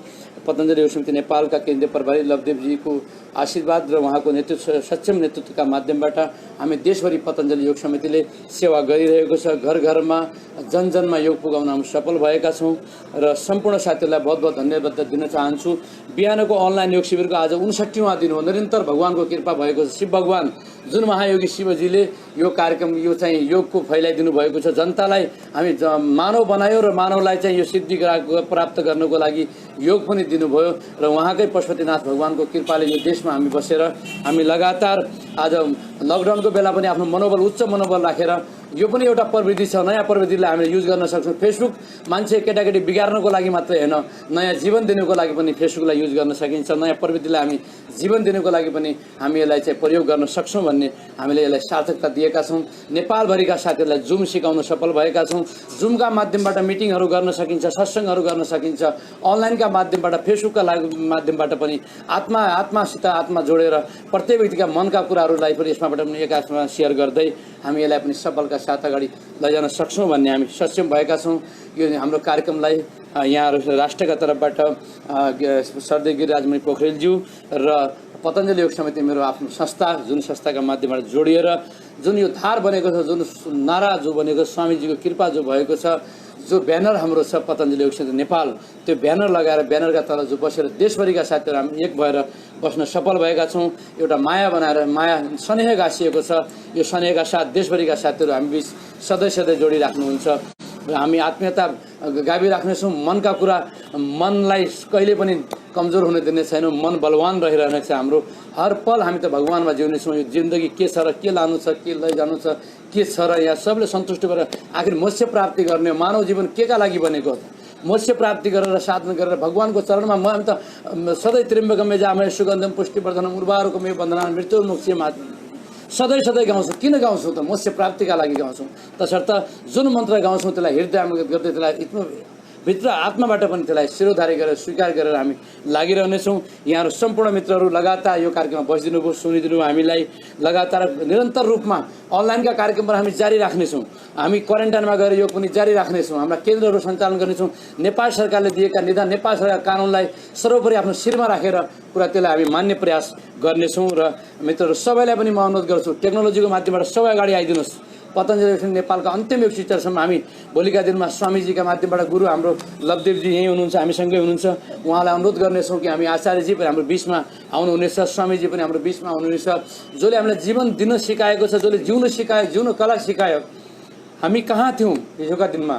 पतञ्जलि योग समिति नेपालका केन्द्रीय प्रभारी लवदेवजीको आशीर्वाद र उहाँको नेतृत्व सक्षम नेतृत्वका माध्यमबाट हामी देशभरि पतञ्जलि योग समितिले सेवा गरिरहेको छ। घर घरमा जनजनमा योग पुगाउन हामी सफल भएका छौँ र सम्पूर्ण साथीहरूलाई बहुत बहुत धन्यवाद दिन चाहन्छु। बिहानको अनलाइन योग शिविरको आज 59वाँ दिन हो। निरन्तर भगवानको कृपा भएको छ। शिव भगवान जुन महायोगी शिवजीले यो कार्यक्रम यो चाहिँ योगको फैलाइदिनु भएको छ, जनतालाई हामी मानव बनायो र मानवलाई चाहिँ यो सिद्धि प्राप्त गर्नको लागि योग पनि दिनुभयो र उहाँकै पशुपतिनाथ भगवानको कृपाले यो देशमा हामी बसेर हामी लगातार आज लकडाउनको बेला पनि आफ्नो मनोबल उच्च मनोबल राखेर यो पनि एउटा प्रविधि छ, नयाँ प्रविधिलाई हामीले युज गर्न सक्छौँ। फेसबुक मान्छे केटाकेटी बिगार्नको लागि मात्रै होइन, नयाँ जीवन दिनुको लागि पनि फेसबुकलाई युज गर्न सकिन्छ। नयाँ प्रविधिलाई हामी जीवन दिनुको लागि पनि हामी यसलाई चाहिँ प्रयोग गर्न सक्छौँ भन्ने हामीले यसलाई सार्थकता दिएका छौँ। नेपालभरिका साथीहरूलाई जुम सिकाउन सफल भएका छौँ। जुमका माध्यमबाट मिटिङहरू गर्न सकिन्छ, सत्सङ्गहरू गर्न सकिन्छ। अनलाइनका माध्यमबाट फेसबुकका माध्यमबाट पनि आत्मासित आत्मा जोडेर प्रत्येक व्यक्तिका मनका कुराहरूलाई पनि यसमाबाट पनि एकामा सेयर गर्दै हामी यसलाई पनि सफलका साथ अगाडि लैजान सक्छौँ भन्ने हामी सक्षम भएका छौँ। यो हाम्रो कार्यक्रमलाई यहाँ राष्ट्रका तर्फबाट सर्दै गिरिराजमणि पोखरेलज्यू र पतञ्जलि योग समिति मेरो आफ्नो संस्था जुन संस्थाका माध्यमबाट जोडिएर जुन यो धार बनेको छ, जुन नारा जो बनेको स्वामीजीको कृपा जो भएको छ, जो ब्यानर हाम्रो छ पतञ्जलि योग समिति नेपाल, त्यो ब्यानर लगाएर ब्यानरका तल जो बसेर देशभरिका साथीहरू हामी एक भएर बस्न सफल भएका छौँ। एउटा माया बनाएर माया स्नेह गाँसिएको छ। यो स्नेहका साथ देशभरिका साथीहरू हामी बिच सधैँ सधैँ जोडिराख्नुहुन्छ र हामी आत्मीयता गाबी राख्नेछौँ। मनका कुरा मनलाई कहिले पनि कमजोर हुन दिने छैनौँ। मन बलवान रहिरहनेको छ हाम्रो। हर पल हामी त भगवानमा जिउनेछौँ। यो जिन्दगी के छ र के लानु छ, के लैजानु छ, के छ र यहाँ सबले सन्तुष्ट गरेर आखिर मोक्ष प्राप्ति गर्ने मानव जीवन के का लागि बनेको हो? मोक्ष प्राप्ति गरेर साधना गरेर भगवानको चरणमा म त सधैँ त्रिम्बकमे जामहे सुगन्धम पुष्टिवर्धनम उर्वारुकमे वन्दनान् मृत्युर्मुक्षीयम् सधैँ सधैँ गाउँछौँ। किन गाउँछौँ त? मोक्ष प्राप्तिका लागि गाउँछौँ। तसर्थ जुन मन्त्र गाउँछौँ त्यसलाई हृदयमा गर्दै त्यसलाई भित्र आत्माबाट पनि त्यसलाई शिरोधारी गरेर स्वीकार गरेर हामी लागिरहनेछौँ। यहाँहरू सम्पूर्ण मित्रहरू लगातार यो कार्यक्रममा बसिदिनु भयो, सुनिदिनु भयो। हामीलाई लगातार निरन्तर रूपमा अनलाइनका कार्यक्रमहरू हामी जारी राख्नेछौँ। हामी क्वारेन्टाइनमा गएर यो पनि जारी राख्नेछौँ। हाम्रा केन्द्रहरू सञ्चालन गर्नेछौँ। नेपाल सरकारले दिएका निदान नेपाल सरकार कानुनलाई सर्वोपरि आफ्नो शिरमा राखेर पुरा त्यसलाई हामी मान्ने प्रयास गर्नेछौँ। र मित्रहरू सबैलाई पनि म अनुरोध गर्छु, टेक्नोलोजीको माध्यमबाट सबै अगाडि आइदिनुहोस्। पतञ्जलि योग नेपालका अन्तिम योग शिक्षाहरूसम्म हामी भोलिका दिनमा स्वामीजीका माध्यमबाट गुरु हाम्रो लवदेवजी यहीँ हुनुहुन्छ, हामीसँगै हुनुहुन्छ, उहाँलाई अनुरोध गर्नेछौँ कि हामी आचार्यजी पनि हाम्रो बिचमा आउनुहुनेछ, स्वामीजी पनि हाम्रो बिचमा आउनुहुनेछ, जसले हामीलाई जीवन दिन सिकाएको छ, जसले जिउन सिकायो, जिउन कला सिकायो। हामी कहाँ थियौँ हिजोका दिनमा,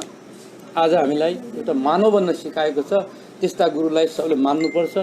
आज हामीलाई एउटा मानव बन्न सिकाएको छ। त्यस्ता गुरुलाई सबले मान्नुपर्छ।